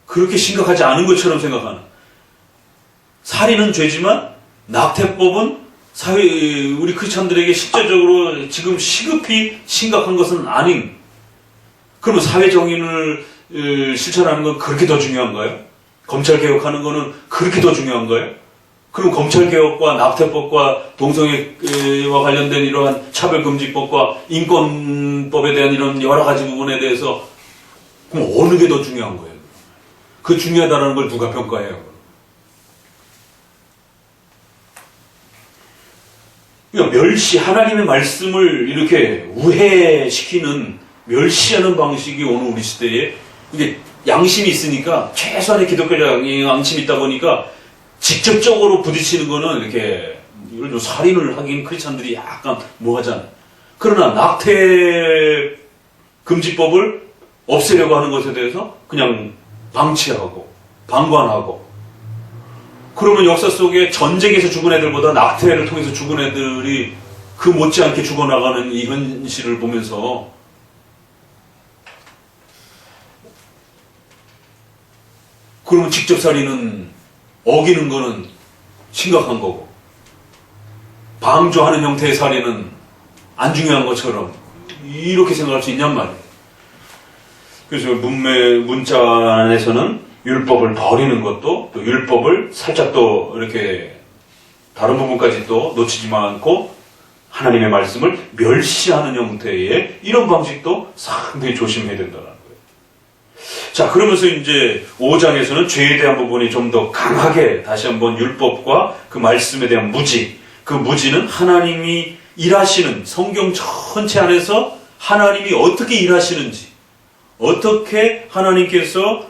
그렇게 심각하지 않은 것처럼 생각하는, 살인은 죄지만 낙태법은 우리 크리스찬들에게 실제적으로 지금 시급히 심각한 것은 아닌, 그러면 사회정의를 실천하는 건 그렇게 더 중요한가요? 검찰개혁하는 거는 그렇게 더 중요한가요? 그럼 검찰개혁과 낙태법과 동성애와 관련된 이러한 차별금지법과 인권법에 대한 이런 여러 가지 부분에 대해서 그럼 어느 게 더 중요한 거예요? 그 중요하다는 걸 누가 평가해요? 그러니까 하나님의 말씀을 이렇게 우회시키는, 멸시하는 방식이 오늘 우리 시대에, 이게 양심이 있으니까, 최소한의 기독교적 양심이 있다 보니까 직접적으로 부딪히는 거는 이렇게, 예를 들어 살인을 하긴 크리스찬들이 약간 뭐 하잖아요. 그러나 낙태 금지법을 없애려고 하는 것에 대해서 그냥 방치하고 방관하고, 그러면 역사 속에 전쟁에서 죽은 애들보다 낙태를 통해서 죽은 애들이 그 못지않게 죽어나가는 이 현실을 보면서 그러면 직접 살인은 어기는 거는 심각한 거고 방조하는 형태의 살인은 안 중요한 것처럼 이렇게 생각할 수 있냔 말이에요. 그래서 문자 안에서는 율법을 버리는 것도, 또 율법을 살짝 또 이렇게 다른 부분까지 또 놓치지 않고 하나님의 말씀을 멸시하는 형태의 이런 방식도 상당히 조심해야 된다는 거예요. 자, 그러면서 이제 5장에서는 죄에 대한 부분이 좀 더 강하게 다시 한번 율법과 그 말씀에 대한 무지, 그 무지는 하나님이 일하시는, 성경 전체 안에서 하나님이 어떻게 일하시는지, 어떻게 하나님께서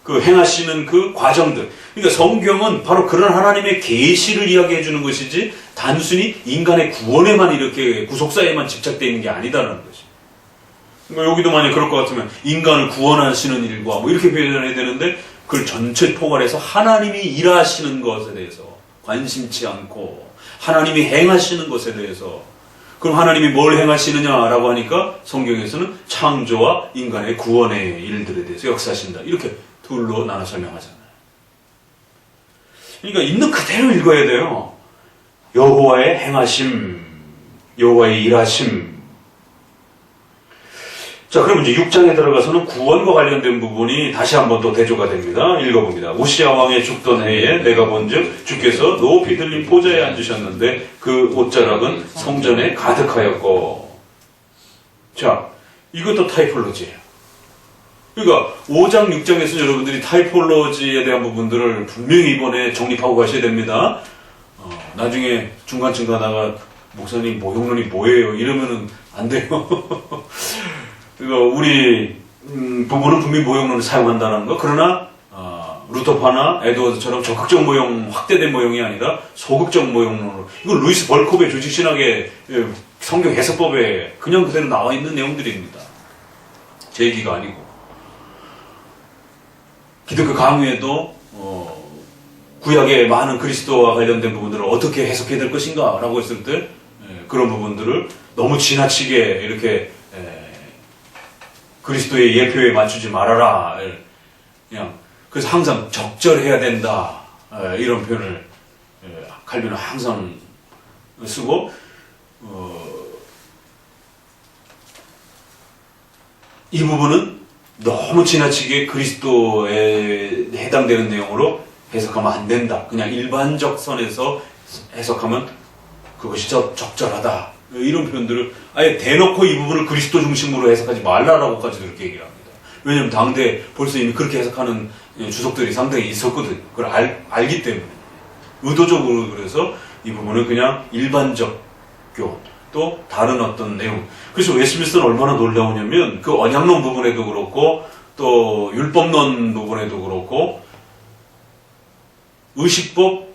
그 행하시는 그 과정들. 그러니까 성경은 바로 그런 하나님의 계시를 이야기해 주는 것이지 단순히 인간의 구원에만 이렇게 구속사에만 집착되어 있는 게 아니다라는 것이. 그러니까 여기도 만약 그럴 것 같으면 인간을 구원하시는 일과 뭐 이렇게 표현해야 되는데 그걸 전체 포괄해서 하나님이 일하시는 것에 대해서 관심치 않고 하나님이 행하시는 것에 대해서, 그럼 하나님이 뭘 행하시느냐라고 하니까 성경에서는 창조와 인간의 구원의 일들에 대해서 역사하신다. 이렇게 둘로 나눠 설명하잖아요. 그러니까 있는 그대로 읽어야 돼요. 여호와의 행하심, 여호와의 일하심. 자, 그럼 이제 6장에 들어가서는 구원과 관련된 부분이 다시 한번 또 대조가 됩니다. 읽어봅니다. 우시야 왕의 죽던 해에 내가 본즉 주께서 높이 들린 보좌에 앉으셨는데 그 옷자락은 성전에 가득하였고. 자, 이것도 타이폴로지예요. 그러니까 5장, 6장에서 여러분들이 타이폴로지에 대한 부분들을 분명히 이번에 정립하고 가셔야 됩니다. 나중에 중간쯤 가다가 목사님 모형론이 뭐예요? 이러면은 안 돼요. 그러니까 우리 부부는 분명히 모형론을 사용한다는 거. 그러나 루터파나 에드워드처럼 적극적 모형, 확대된 모형이 아니라 소극적 모형론으로. 이거 루이스 벌콥의 조직신학의 성경 해석법에 그냥 그대로 나와 있는 내용들입니다. 제 얘기가 아니고. 기독교 강의에도 구약의 많은 그리스도와 관련된 부분들을 어떻게 해석해야 될 것인가 라고 했을 때 그런 부분들을 너무 지나치게 이렇게 그리스도의 예표에 맞추지 말아라. 그냥 그래서 항상 적절해야 된다. 이런 표현을 칼빈은 항상 쓰고 이 부분은 너무 지나치게 그리스도에 해당되는 내용으로 해석하면 안 된다. 그냥 일반적 선에서 해석하면 그것이 적절하다. 이런 표현들을 아예 대놓고 이 부분을 그리스도 중심으로 해석하지 말라라고까지도 이렇게 얘기를 합니다. 왜냐하면 당대 벌써 이미 그렇게 해석하는 주석들이 상당히 있었거든요. 그걸 알기 때문에. 의도적으로 그래서 이 부분은 그냥 일반적 교훈, 또 다른 어떤 내용. 그래서 웨스민스터는 얼마나 놀라우냐면 그 언약론 부분에도 그렇고 또 율법론 부분에도 그렇고 의식법,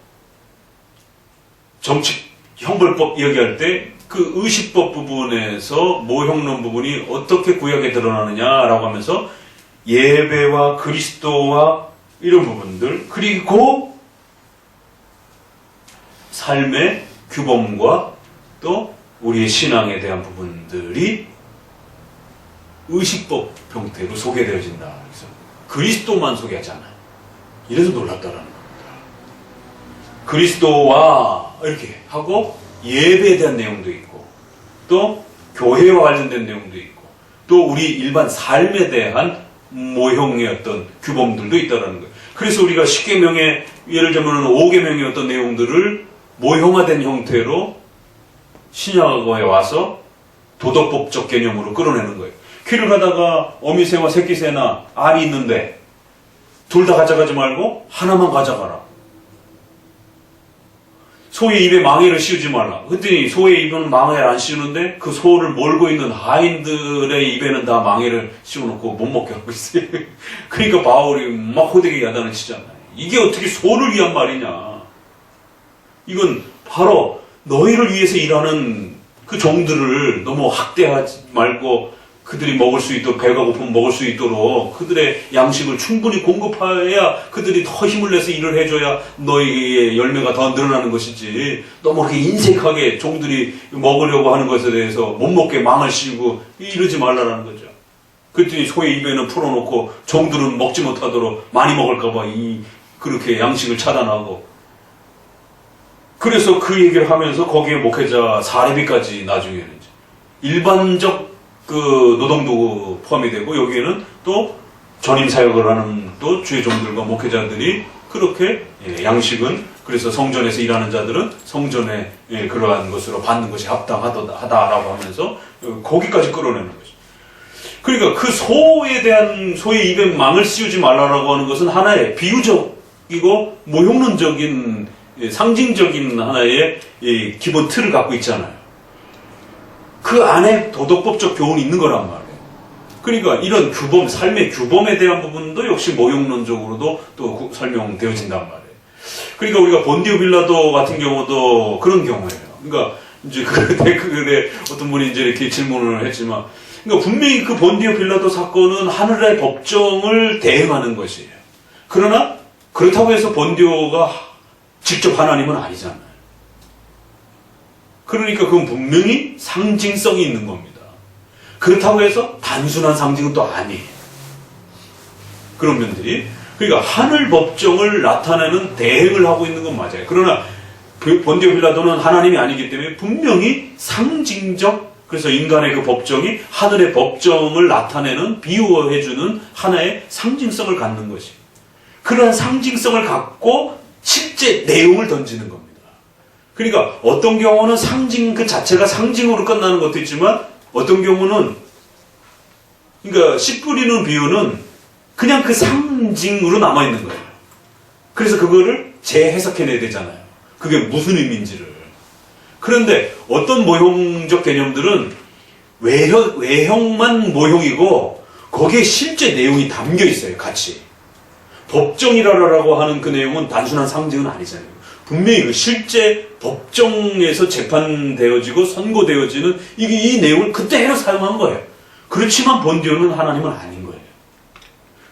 정치, 형벌법 이야기할 때 그 의식법 부분에서 모형론 부분이 어떻게 구약에 드러나느냐라고 하면서 예배와 그리스도와 이런 부분들 그리고 삶의 규범과 또 우리의 신앙에 대한 부분들이 의식법 형태로 소개되어진다. 그래서 그리스도만 소개하지 않아요. 이래서 놀랍다라는 겁니다. 그리스도와 이렇게 하고 예배에 대한 내용도 있고 또 교회와 관련된 내용도 있고 또 우리 일반 삶에 대한 모형의 어떤 규범들도 있다는 거예요. 그래서 우리가 10계명의 예를 들면 5계명의 어떤 내용들을 모형화된 형태로 신약어에 와서 도덕법적 개념으로 끌어내는 거예요. 길을 가다가 어미새와 새끼새나 알이 있는데 둘 다 가져가지 말고 하나만 가져가라. 소의 입에 망해를 씌우지 말라. 그랬더니 소의 입에는 망해를 안 씌우는데 그 소를 몰고 있는 하인들의 입에는 다 망해를 씌워놓고 못 먹게 하고 있어요. 그러니까 바울이 막 호되게 야단을 치잖아요. 이게 어떻게 소를 위한 말이냐. 이건 바로 너희를 위해서 일하는 그 종들을 너무 학대하지 말고 그들이 먹을 수 있도록 배가 고프면 먹을 수 있도록 그들의 양식을 충분히 공급해야 그들이 더 힘을 내서 일을 해줘야 너희의 열매가 더 늘어나는 것이지 너무 그렇게 인색하게 종들이 먹으려고 하는 것에 대해서 못 먹게 망을 씌우고 이러지 말라라는 거죠. 그랬더니 소의 입에는 풀어놓고 종들은 먹지 못하도록 많이 먹을까봐 그렇게 양식을 차단하고 그래서 그 얘기를 하면서 거기에 목회자 사례비까지 나중에는 일반적 그 노동도 포함이 되고 여기에는 또 전임 사역을 하는 또 주의 종들과 목회자들이 그렇게 양식은 그래서 성전에서 일하는 자들은 성전에 그러한 것으로 받는 것이 합당하다라고 하면서 거기까지 끌어내는 거죠. 그러니까 그 소에 대한 소의 입에 망을 씌우지 말라라고 하는 것은 하나의 비유적이고 모형론적인 상징적인 하나의 기본 틀을 갖고 있잖아요. 그 안에 도덕법적 교훈이 있는 거란 말이에요. 그러니까 이런 규범, 삶의 규범에 대한 부분도 역시 모형론적으로도 또 설명되어진단 말이에요. 그러니까 우리가 본디오 빌라도 같은 경우도 그런 경우예요. 그러니까 이제 그 댓글에 어떤 분이 이제 이렇게 질문을 했지만, 그러니까 분명히 그 본디오 빌라도 사건은 하늘의 법정을 대행하는 것이에요. 그러나 그렇다고 해서 본디오가 직접 하나님은 아니잖아요. 그러니까 그건 분명히 상징성이 있는 겁니다. 그렇다고 해서 단순한 상징은 또 아니에요. 그런 면들이. 그러니까 하늘 법정을 나타내는 대행을 하고 있는 건 맞아요. 그러나 본디오 빌라도는 하나님이 아니기 때문에 분명히 상징적 그래서 인간의 그 법정이 하늘의 법정을 나타내는, 비유해주는 하나의 상징성을 갖는 것이. 그러한 상징성을 갖고 실제 내용을 던지는 겁니다. 그러니까 어떤 경우는 상징 그 자체가 상징으로 끝나는 것도 있지만, 어떤 경우는, 그러니까 씨 뿌리는 비유는 그냥 그 상징으로 남아있는 거예요. 그래서 그거를 재해석해내야 되잖아요. 그게 무슨 의미인지를. 그런데 어떤 모형적 개념들은 외형만 모형이고 거기에 실제 내용이 담겨 있어요. 같이. 법정이라고 하는 그 내용은 단순한 상징은 아니잖아요. 분명히 그 실제 법정에서 재판되어지고 선고되어지는 이 내용을 그대로 사용한 거예요. 그렇지만 본디오는 하나님은 아닌 거예요.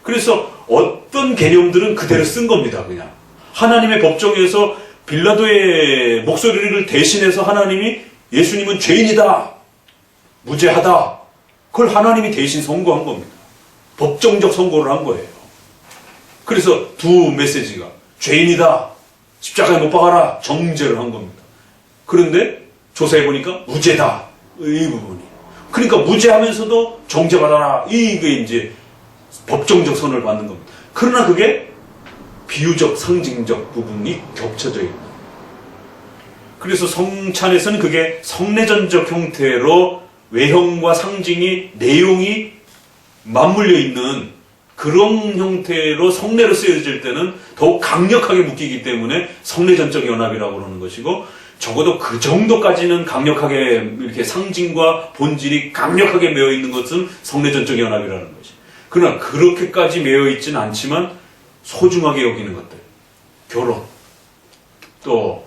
그래서 어떤 개념들은 그대로 쓴 겁니다. 그냥 하나님의 법정에서 빌라도의 목소리를 대신해서 하나님이 예수님은 죄인이다, 무죄하다, 그걸 하나님이 대신 선고한 겁니다. 법정적 선고를 한 거예요. 그래서 두 메시지가 죄인이다, 십자가에 못 박아라, 정죄를 한 겁니다. 그런데 조사해보니까 무죄다, 이 부분이. 그러니까 무죄하면서도 정죄받아라, 이게 이제 법정적 선을 받는 겁니다. 그러나 그게 비유적, 상징적 부분이 겹쳐져 있는. 그래서 성찬에서는 그게 성내전적 형태로 외형과 상징이, 내용이 맞물려 있는 그런 형태로 성내로 쓰여질 때는 더욱 강력하게 묶이기 때문에 성내전적 연합이라고 그러는 것이고, 적어도 그 정도까지는 강력하게 이렇게 상징과 본질이 강력하게 매여 있는 것은 성내전적 연합이라는 것이. 그러나 그렇게까지 매여 있지는 않지만 소중하게 여기는 것들, 결혼, 또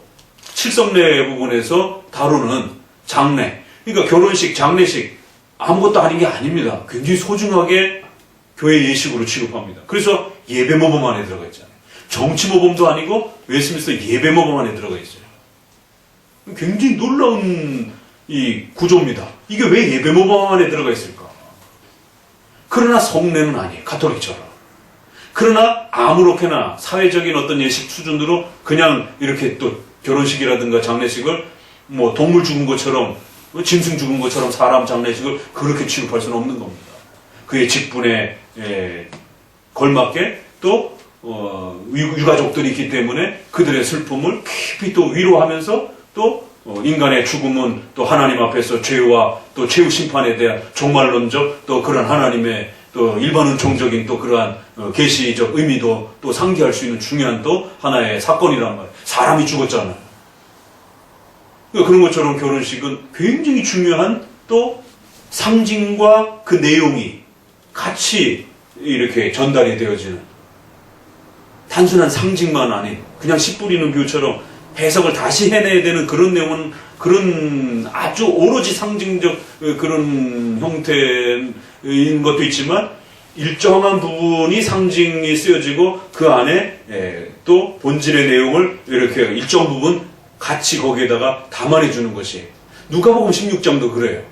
칠성례 부분에서 다루는 장례, 그러니까 결혼식, 장례식 아무것도 아닌 게 아닙니다. 굉장히 소중하게 교회 예식으로 취급합니다. 그래서 예배모범 안에 들어가 있잖아요. 정치모범도 아니고 웨스트민스터 예배모범 안에 들어가 있어요. 굉장히 놀라운 이 구조입니다. 이게 왜 예배모범 안에 들어가 있을까? 그러나 성례는 아니에요. 가톨릭처럼. 그러나 아무렇게나 사회적인 어떤 예식 수준으로 그냥 이렇게 또 결혼식이라든가 장례식을 뭐 동물 죽은 것처럼, 짐승 죽은 것처럼 사람 장례식을 그렇게 취급할 수는 없는 겁니다. 그의 직분에 걸맞게 또 유가족들이 있기 때문에 그들의 슬픔을 깊이 또 위로하면서 또 인간의 죽음은 또 하나님 앞에서 죄와 또 최후 심판에 대한 종말론적 또 그런 하나님의 또 일반 은총적인 또 그러한 계시적 의미도 또 상기할 수 있는 중요한 또 하나의 사건이란 말이에요. 사람이 죽었잖아요. 그런 것처럼 결혼식은 굉장히 중요한 또 상징과 그 내용이 같이 이렇게 전달이 되어지는, 단순한 상징만 아닌 그냥 씨 뿌리는 비유처럼 해석을 다시 해내야 되는 그런 내용은, 그런 아주 오로지 상징적 그런 형태인 것도 있지만 일정한 부분이 상징이 쓰여지고 그 안에 또 본질의 내용을 이렇게 일정 부분 같이 거기에다가 담아내 주는 것이. 누가복음 16장도 그래요.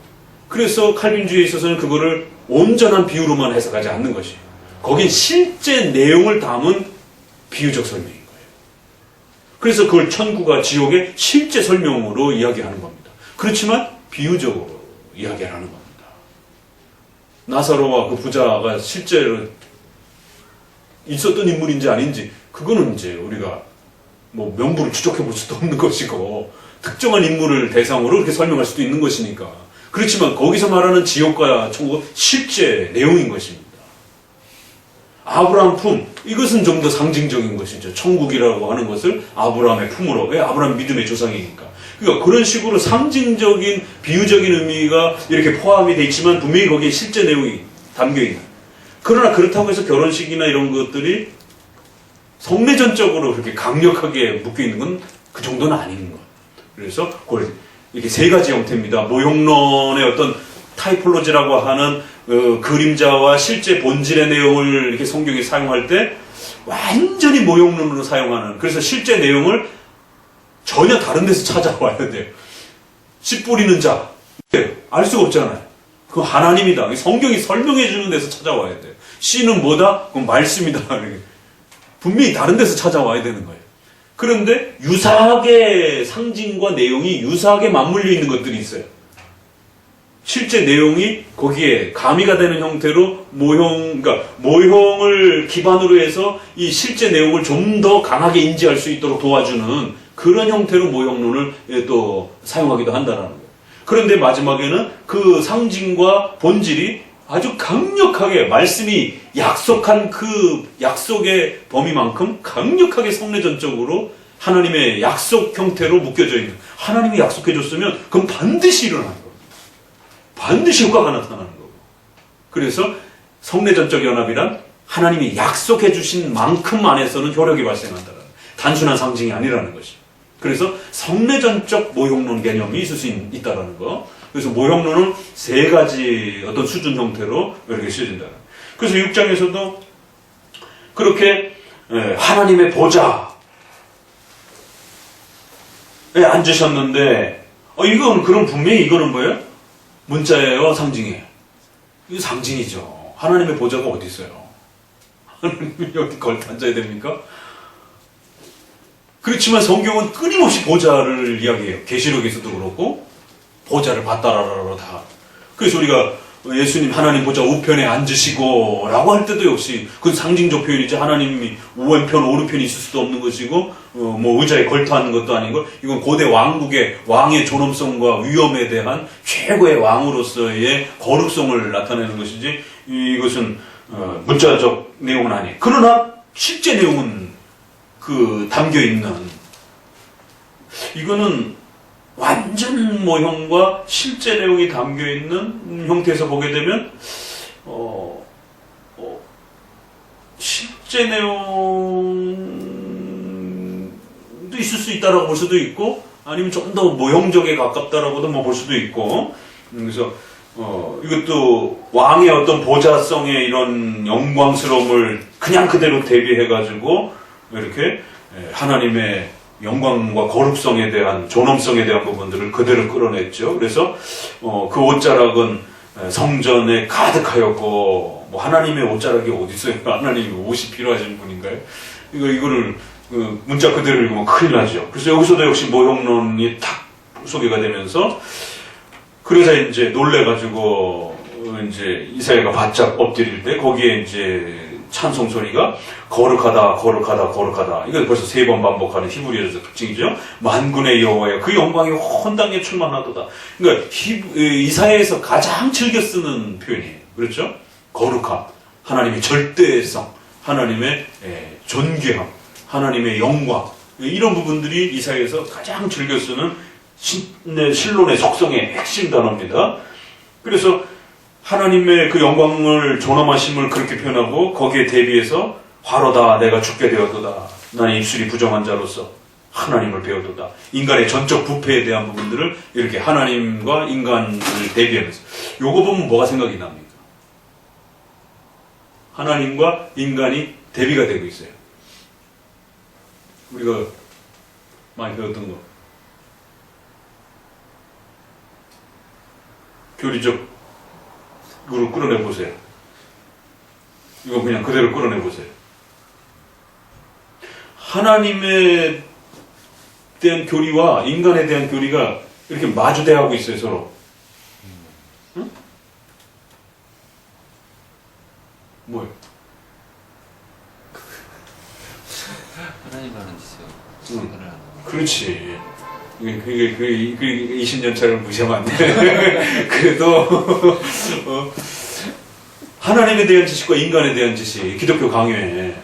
그래서 칼빈주의에 있어서는 그거를 온전한 비유로만 해석하지 않는 것이. 거긴 실제 내용을 담은 비유적 설명인 거예요. 그래서 그걸 천국과 지옥의 실제 설명으로 이야기하는 겁니다. 그렇지만 비유적으로 이야기하는 겁니다. 나사로와 그 부자가 실제로 있었던 인물인지 아닌지 그거는 이제 우리가 뭐 명부를 추적해 볼 수도 없는 것이고 특정한 인물을 대상으로 그렇게 설명할 수도 있는 것이니까. 그렇지만 거기서 말하는 지옥과 천국은 실제 내용인 것입니다. 아브라함 품, 이것은 좀 더 상징적인 것이죠. 천국이라고 하는 것을 아브라함의 품으로. 왜? 아브라함 믿음의 조상이니까. 그러니까 그런 식으로 상징적인 비유적인 의미가 이렇게 포함이 되어 있지만 분명히 거기에 실제 내용이 담겨 있는. 그러나 그렇다고 해서 결혼식이나 이런 것들이 성내전적으로 그렇게 강력하게 묶여 있는 건 그 정도는 아닌 것. 그래서 그걸 이렇게 세 가지 형태입니다. 모형론의 어떤 타이폴로지라고 하는 그림자와 실제 본질의 내용을 이렇게 성경이 사용할 때 완전히 모형론으로 사용하는. 그래서 실제 내용을 전혀 다른 데서 찾아와야 돼요. 씨 뿌리는 자, 알 수가 없잖아요. 그건 하나님이다. 성경이 설명해 주는 데서 찾아와야 돼요. 씨는 뭐다? 그건 말씀이다. 분명히 다른 데서 찾아와야 되는 거예요. 그런데 유사하게 상징과 내용이 유사하게 맞물려 있는 것들이 있어요. 실제 내용이 거기에 가미가 되는 형태로 그러니까 모형을 기반으로 해서 이 실제 내용을 좀 더 강하게 인지할 수 있도록 도와주는 그런 형태로 모형론을 또 사용하기도 한다는 거예요. 그런데 마지막에는 그 상징과 본질이 아주 강력하게 말씀이 약속한 그 약속의 범위만큼 강력하게 성례전적으로 하나님의 약속 형태로 묶여져 있는, 하나님이 약속해 줬으면 그건 반드시 일어나는 거예요. 반드시 효과가 나타나는 거고. 그래서 성례전적 연합이란 하나님이 약속해 주신 만큼 안에서는 효력이 발생한다는, 단순한 상징이 아니라는 것이죠. 그래서 성례전적 모형론 개념이 있을 수 있다는 거. 그래서 모형론은 세 가지 어떤 수준 형태로 이렇게 쓰여진다. 그래서 6장에서도 그렇게 하나님의 보좌에 앉으셨는데, 이건 그럼 분명히 이거는 뭐예요? 문자예요, 상징이에요? 이거 상징이죠. 하나님의 보좌가 어디 있어요? 하나님이 어디 걸터 앉아야 됩니까? 그렇지만 성경은 끊임없이 보좌를 이야기해요. 계시록에서도 그렇고 보좌를 받다라라 다. 그래서 우리가 예수님 하나님 보좌 우편에 앉으시고 라고 할 때도 역시 그 상징적 표현이지, 하나님이 우왼편 오른편이 있을 수도 없는 것이고 뭐 의자에 걸터앉는 것도 아니고, 이건 고대 왕국의 왕의 존엄성과 위엄에 대한 최고의 왕으로서의 거룩성을 나타내는 것이지, 이것은 문자적 내용은 아니에요. 그러나 실제 내용은 그 담겨있는, 이거는 완전 모형과 실제 내용이 담겨있는 형태에서 보게 되면 실제 내용도 있을 수 있다라고 볼 수도 있고, 아니면 좀 더 모형적에 가깝다라고도 뭐 볼 수도 있고. 그래서 이것도 왕의 어떤 보좌성의 이런 영광스러움을 그냥 그대로 대비해가지고 이렇게 하나님의 영광과 거룩성에 대한, 존엄성에 대한 부분들을 그대로 끌어냈죠. 그래서 그 옷자락은 성전에 가득하였고, 뭐 하나님의 옷자락이 어디 있어요? 하나님이 옷이 필요하신 분인가요? 이거를 문자 그대로 읽으면 큰일 나죠. 그래서 여기서도 역시 모형론이 탁 소개가 되면서, 그래서 이제 놀래가지고 이제 이사야가 바짝 엎드릴 때 거기에 이제 찬송 소리가 거룩하다, 거룩하다, 거룩하다. 이거 벌써 3번 반복하는 히브리어에서 특징이죠. 만군의 여호와여, 그 영광이 온 땅에 충만하도다. 그러니까 이사야에서 가장 즐겨 쓰는 표현이에요. 그렇죠? 거룩함, 하나님의 절대성, 하나님의 존귀함, 하나님의 영광, 이런 부분들이 이사야에서 가장 즐겨 쓰는 신론의 속성의 핵심 단어입니다. 그래서 하나님의 그 영광을, 존엄하심을 그렇게 표현하고, 거기에 대비해서 화로다 내가 죽게 되었도다, 나는 입술이 부정한 자로서 하나님을 배우도다. 인간의 전적 부패에 대한 부분들을 이렇게 하나님과 인간을 대비하면서, 요거 보면 뭐가 생각이 납니까? 하나님과 인간이 대비가 되고 있어요. 우리가 많이 배웠던 거, 교리적 으로 끌어내 보세요. 이거 그냥 그대로 끌어내 보세요. 하나님에 대한 교리와 인간에 대한 교리가 이렇게 마주대하고 있어요, 서로. 응? 뭐예요? 하나님 하는 짓이요. 응. 하는 그렇지. 그게 20년 차를 무시하면 안 돼. 그래도 하나님에 대한 지식과 인간에 대한 지식, 기독교 강요에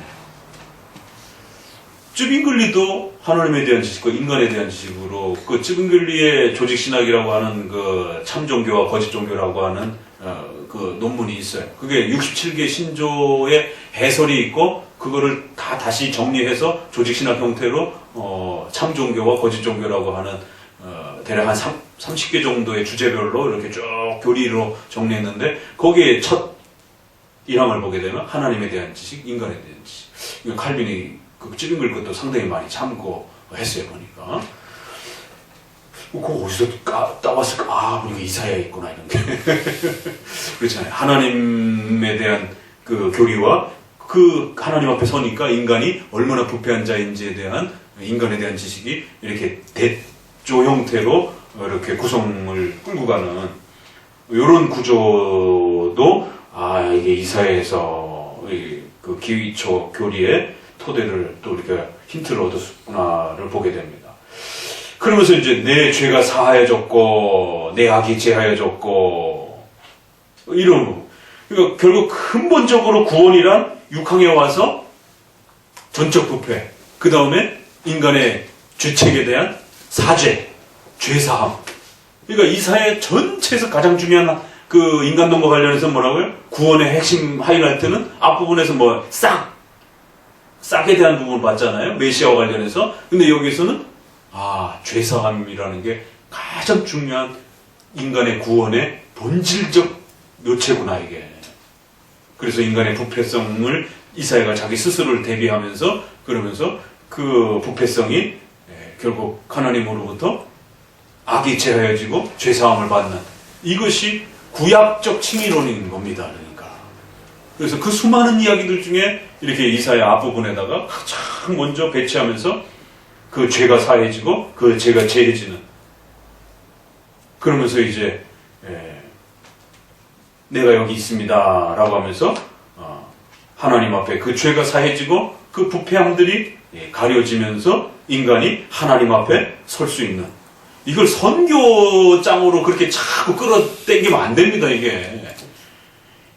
쯔빙글리도 하나님에 대한 지식과 인간에 대한 지식으로, 그 쯔빙글리의 조직신학이라고 하는 그 참종교와 거짓종교라고 하는 그 논문이 있어요. 그게 67개 신조의 해설이 있고, 그거를 다 다시 정리해서 조직신학 형태로 참종교와 거짓종교라고 하는 대략 한 30개 정도의 주제별로 이렇게 쭉 교리로 정리했는데, 거기에 첫 1항을 보게 되면 하나님에 대한 지식, 인간에 대한 지식. 이거 칼빈이 그 찌빙글 것도 상당히 많이 참고했어요, 보니까. 그거 어디서 따왔을까? 보니까 이사야에 있구나, 이런 게. 그렇잖아요. 하나님에 대한 그 교리와 그 하나님 앞에 서니까 인간이 얼마나 부패한 자인지에 대한, 인간에 대한 지식이 이렇게 대조 형태로 이렇게 구성을 끌고 가는, 이런 구조도 이게 이사야에서 그 기위초 교리의 토대를 또 우리가 힌트를 얻었구나를 보게 됩니다. 그러면서 이제 내 죄가 사하여졌고 내 악이 제하여졌고 이런 거. 그러니까 결국 근본적으로 구원이란 6항에 와서 전적 부패, 그 다음에 인간의 죄책에 대한 사죄, 죄사함. 그러니까 이사야 전체에서 가장 중요한 그 인간동과 관련해서 뭐라고요? 구원의 핵심 하이라이트는 앞부분에서 싹에 대한 부분을 봤잖아요. 메시아와 관련해서. 근데 여기서는 죄사함이라는 게 가장 중요한 인간의 구원의 본질적 요체구나, 이게. 그래서 인간의 부패성을 이사야가 자기 스스로를 대비하면서 그러면서 그 부패성이 결국 하나님으로부터 악이 제하여지고 죄사함을 받는 이것이 구약적 칭의론인 겁니다. 그러니까. 그래서 그 수많은 이야기들 중에 이렇게 이사야 앞부분에다가 가장 먼저 배치하면서 그 죄가 사해지고 그 죄가 제해지는, 그러면서 이제 내가 여기 있습니다 라고 하면서 하나님 앞에 그 죄가 사해지고 그 부패함들이 가려지면서 인간이 하나님 앞에 설 수 있는, 이걸 선교장으로 그렇게 자꾸 끌어당기면 안 됩니다.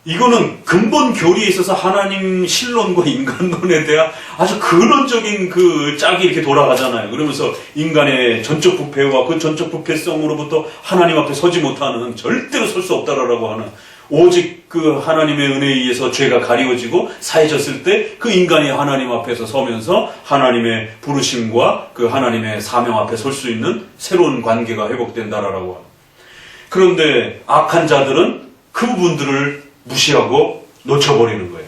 이거는 근본 교리에 있어서 하나님 신론과 인간론에 대한 아주 근원적인 그 짝이 이렇게 돌아가잖아요. 그러면서 인간의 전적 부패와 그 전적 부패성으로부터 하나님 앞에 서지 못하는, 절대로 설 수 없다라고 하는, 오직 그 하나님의 은혜에 의해서 죄가 가리워지고 사해졌을 때 그 인간이 하나님 앞에서 서면서 하나님의 부르심과 그 하나님의 사명 앞에 설 수 있는 새로운 관계가 회복된다라고 합니다. 그런데 악한 자들은 그 부분들을 무시하고 놓쳐버리는 거예요.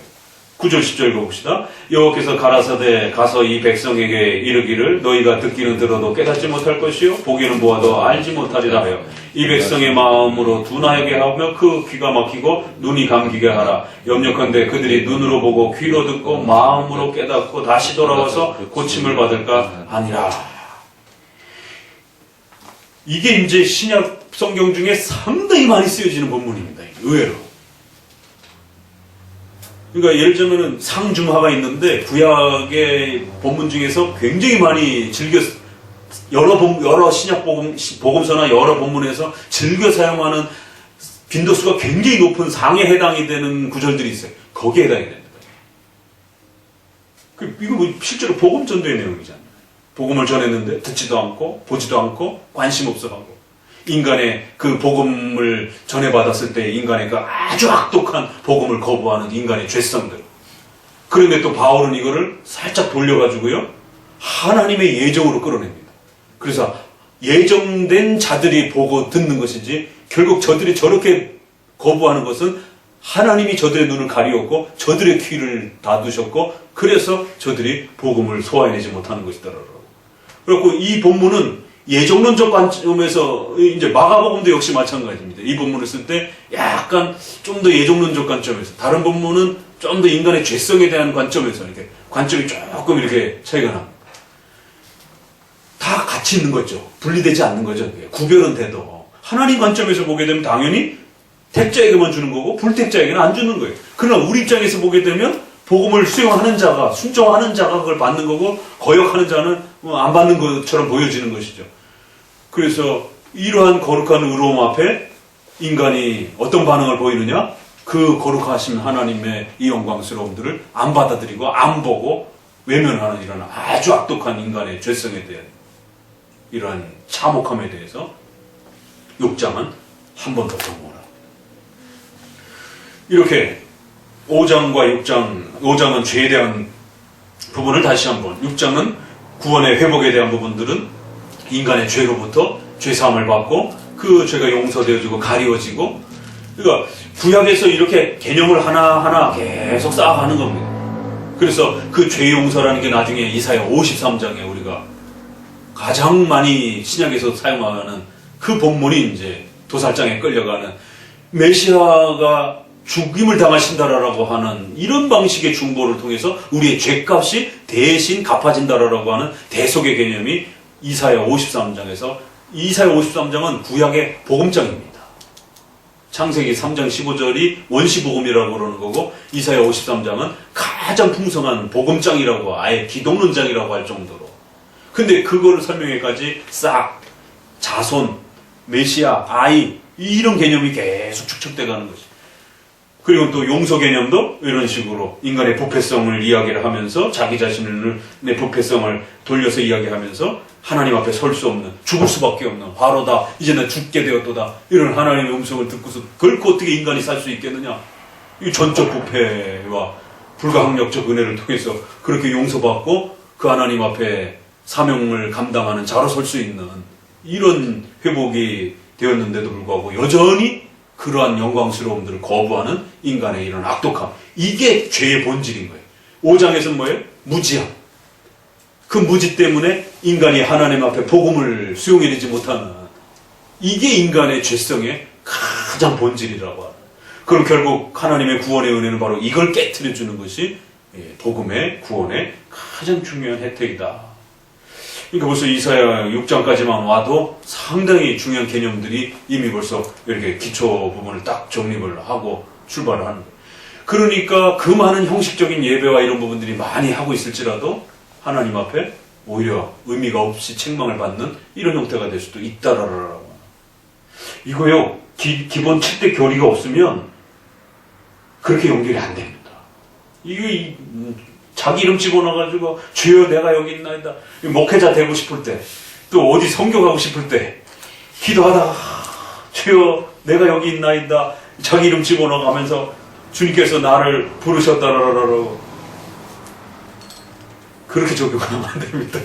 9절 10절 읽어봅시다. 여호와께서 가라사대 가서 이 백성에게 이르기를 너희가 듣기는 들어도 깨닫지 못할 것이요 보기는 보아도 알지 못하리라 하여 이 백성의 마음으로 둔하게 하며 그 귀가 막히고 눈이 감기게 하라. 염려컨대 그들이 눈으로 보고 귀로 듣고 마음으로 깨닫고 다시 돌아와서 고침을 받을까 하니라. 이게 이제 신약 성경 중에 상당히 많이 쓰여지는 본문입니다. 의외로. 그러니까 예를 들면은 상중하가 있는데 구약의 본문 중에서 굉장히 많이 여러 신약 복음서나 여러 본문에서 즐겨 사용하는 빈도수가 굉장히 높은 상에 해당이 되는 구절들이 있어요. 거기에 해당이 됩니다. 이거 뭐 실제로 복음 전도의 내용이잖아요. 복음을 전했는데 듣지도 않고 보지도 않고 관심 없어 하고, 인간의 그 복음을 전해받았을 때 인간의 그 아주 악독한 복음을 거부하는 인간의 죄성들. 그런데 또 바울은 이거를 살짝 돌려가지고요, 하나님의 예정으로 끌어냅니다. 그래서 예정된 자들이 보고 듣는 것이지, 결국 저들이 저렇게 거부하는 것은 하나님이 저들의 눈을 가리웠고 저들의 귀를 닫으셨고, 그래서 저들이 복음을 소화해내지 못하는 것이더라고요. 그렇고 이 본문은 예정론적 관점에서, 이제 마가복음도 역시 마찬가지입니다. 이 본문을 쓸 때 약간 좀 더 예정론적 관점에서, 다른 본문은 좀 더 인간의 죄성에 대한 관점에서 이렇게 관점이 조금 이렇게 차이가 납니다. 다 같이 있는 거죠. 분리되지 않는 거죠. 구별은 돼도 하나님 관점에서 보게 되면 당연히 택자에게만 주는 거고 불택자에게는 안 주는 거예요. 그러나 우리 입장에서 보게 되면 복음을 수용하는 자가, 순종하는 자가 그걸 받는 거고 거역하는 자는 안 받는 것처럼 보여지는 것이죠. 그래서 이러한 거룩한 의로움 앞에 인간이 어떤 반응을 보이느냐? 그 거룩하신 하나님의 이 영광스러움들을 안 받아들이고 안 보고 외면하는 이런 아주 악독한 인간의 죄성에 대한 이러한 참혹함에 대해서 6장은 한 번 더 경고를 합니다. 이렇게 5장과 5장은 죄에 대한 부분을 다시 한번, 6장은 구원의 회복에 대한 부분들은 인간의 죄로부터 죄사함을 받고 그 죄가 용서되어지고 가리워지고, 그러니까 구약에서 이렇게 개념을 하나하나 계속 쌓아가는 겁니다. 그래서 그 죄 용서라는 게 나중에 이사야 53장에 우리가 가장 많이 신약에서 사용하는 그 본문이 이제 도살장에 끌려가는 메시아가 죽임을 당하신다라고 하는 이런 방식의 중보를 통해서 우리의 죄값이 대신 갚아진다라고 하는 대속의 개념이 이사야 53장에서, 이사야 53장은 구약의 복음장입니다. 창세기 3장 15절이 원시복음이라고 그러는 거고 이사야 53장은 가장 풍성한 복음장이라고 아예 기독론장이라고 할 정도로. 근데 그거를 설명해까지 싹 자손, 메시아, 아이 이런 개념이 계속 축적돼 가는 것이. 그리고 또 용서 개념도 이런 식으로 인간의 부패성을 이야기를 하면서 자기 자신의 부패성을 돌려서 이야기하면서 하나님 앞에 설 수 없는, 죽을 수밖에 없는, 바로다 이제 나 죽게 되었도다 이런 하나님의 음성을 듣고서 결코 어떻게 인간이 살 수 있겠느냐. 이 전적 부패와 불가항력적 은혜를 통해서 그렇게 용서받고 그 하나님 앞에 사명을 감당하는 자로 설 수 있는 이런 회복이 되었는데도 불구하고 여전히 그러한 영광스러움들을 거부하는 인간의 이런 악독함. 이게 죄의 본질인 거예요. 5장에서는 뭐예요? 무지함. 그 무지 때문에 인간이 하나님 앞에 복음을 수용해내지 못하는 이게 인간의 죄성의 가장 본질이라고 하는. 그럼 결국 하나님의 구원의 은혜는 바로 이걸 깨트려주는 것이 복음의 구원의 가장 중요한 혜택이다. 그러니까 벌써 이사야 6장까지만 와도 상당히 중요한 개념들이 이미 벌써 이렇게 기초 부분을 딱 정립을 하고 출발을 하는 거예요. 그러니까 그 많은 형식적인 예배와 이런 부분들이 많이 하고 있을지라도 하나님 앞에 오히려 의미가 없이 책망을 받는 이런 형태가 될 수도 있다라고. 이거요, 기본 7대 교리가 없으면 그렇게 연결이 안 됩니다. 이게 자기 이름 집어넣어가지고 주여 내가 여기 있나이다. 목회자 되고 싶을 때, 또 어디 선교하고 싶을 때 기도하다가 주여 내가 여기 있나이다. 자기 이름 집어넣어가면서 주님께서 나를 부르셨다라라라고 그렇게 적용하면 안 됩니다.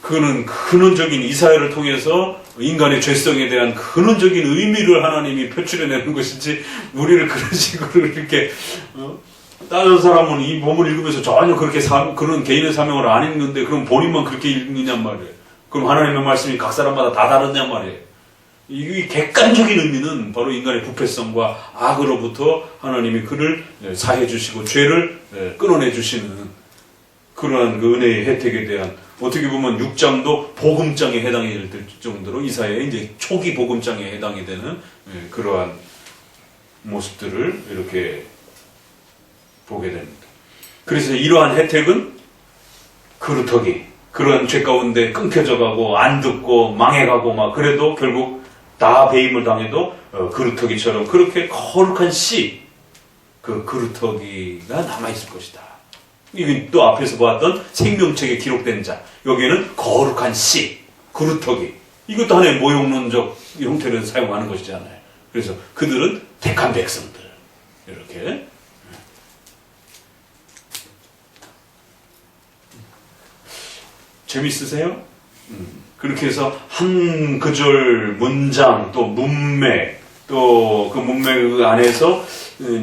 그거는 근원적인 이사야를 통해서 인간의 죄성에 대한 근원적인 의미를 하나님이 표출해내는 것이지 우리를 그런 식으로 이렇게 다른 사람은 이 본문을 읽으면서 전혀 그렇게 그런 개인의 사명을 안 읽는데 그럼 본인만 그렇게 읽느냔 말이에요. 그럼 하나님의 말씀이 각 사람마다 다 다르냔 말이에요. 이 객관적인 의미는 바로 인간의 부패성과 악으로부터 하나님이 그를 사해 주시고 죄를 끊어내 주시는 그러한 그 은혜의 혜택에 대한 어떻게 보면 6장도 복음장에 해당이 될 정도로 이사야의 이제 초기 복음장에 해당이 되는 그러한 모습들을 이렇게 보게 됩니다. 그래서 이러한 혜택은 그루터기, 그런 죄 가운데 끊겨져 가고 안 듣고 망해가고 막 그래도 결국 다 배임을 당해도 그루터기처럼 그렇게 거룩한 씨, 그 그루터기가 남아있을 것이다. 이게 또 앞에서 보았던 생명책에 기록된 자, 여기에는 거룩한 씨, 그루터기. 이것도 하나의 모욕론적 형태를 사용하는 것이잖아요. 그래서 그들은 택한 백성들. 이렇게. 재밌으세요? 그렇게 해서 한 구절 문장, 또 문맥, 또 그 문맥 안에서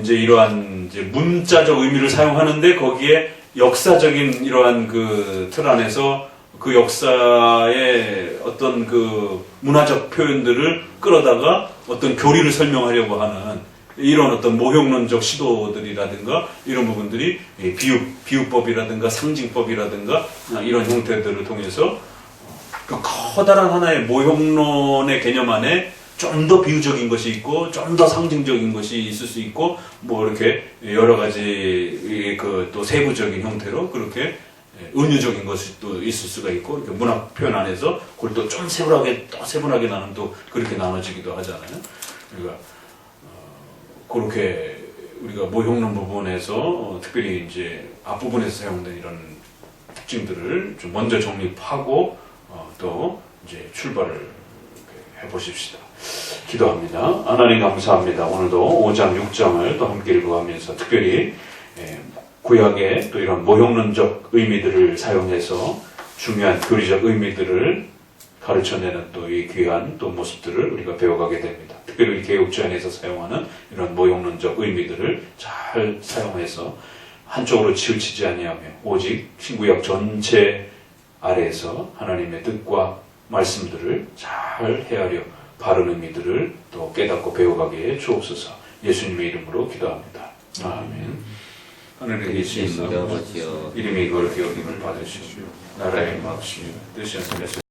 이제 이러한 이제 문자적 의미를 사용하는데 거기에 역사적인 이러한 그 틀 안에서 그 역사의 어떤 그 문화적 표현들을 끌어다가 어떤 교리를 설명하려고 하는 이런 어떤 모형론적 시도들이라든가 이런 부분들이 비유법이라든가 상징법이라든가 이런 형태들을 통해서 그 커다란 하나의 모형론의 개념 안에 좀 더 비유적인 것이 있고 좀 더 상징적인 것이 있을 수 있고 뭐 이렇게 여러 가지 그 또 세부적인 형태로 그렇게 은유적인 것이 또 있을 수가 있고 이렇게 문학 표현 안에서 그걸 또 좀 세분하게 나누면 또 그렇게 나눠지기도 하잖아요. 그러니까 그렇게 우리가 모형론 부분에서 특별히 이제 앞부분에서 사용된 이런 특징들을 좀 먼저 정립하고 또 이제 출발을 해보십시다. 기도합니다. 하나님 감사합니다. 오늘도 5장, 6장을 또 함께 읽어가면서 특별히 구약의 또 이런 모형론적 의미들을 사용해서 중요한 교리적 의미들을 가르쳐내는 또 이 귀한 또 모습들을 우리가 배워가게 됩니다. 특별히 개혁주안에서 사용하는 이런 모형론적 의미들을 잘 사용해서 한쪽으로 치우치지 아니하며 오직 신구약 전체 아래에서 하나님의 뜻과 말씀들을 잘 헤아려 바른 의미들을 또 깨닫고 배워가게 주옵소서. 예수님의 이름으로 기도합니다. 아멘. 하늘에 계신 아버지여 이름이 거룩히 여김을 받으시고 나라의 마음시며 뜻이 하늘에서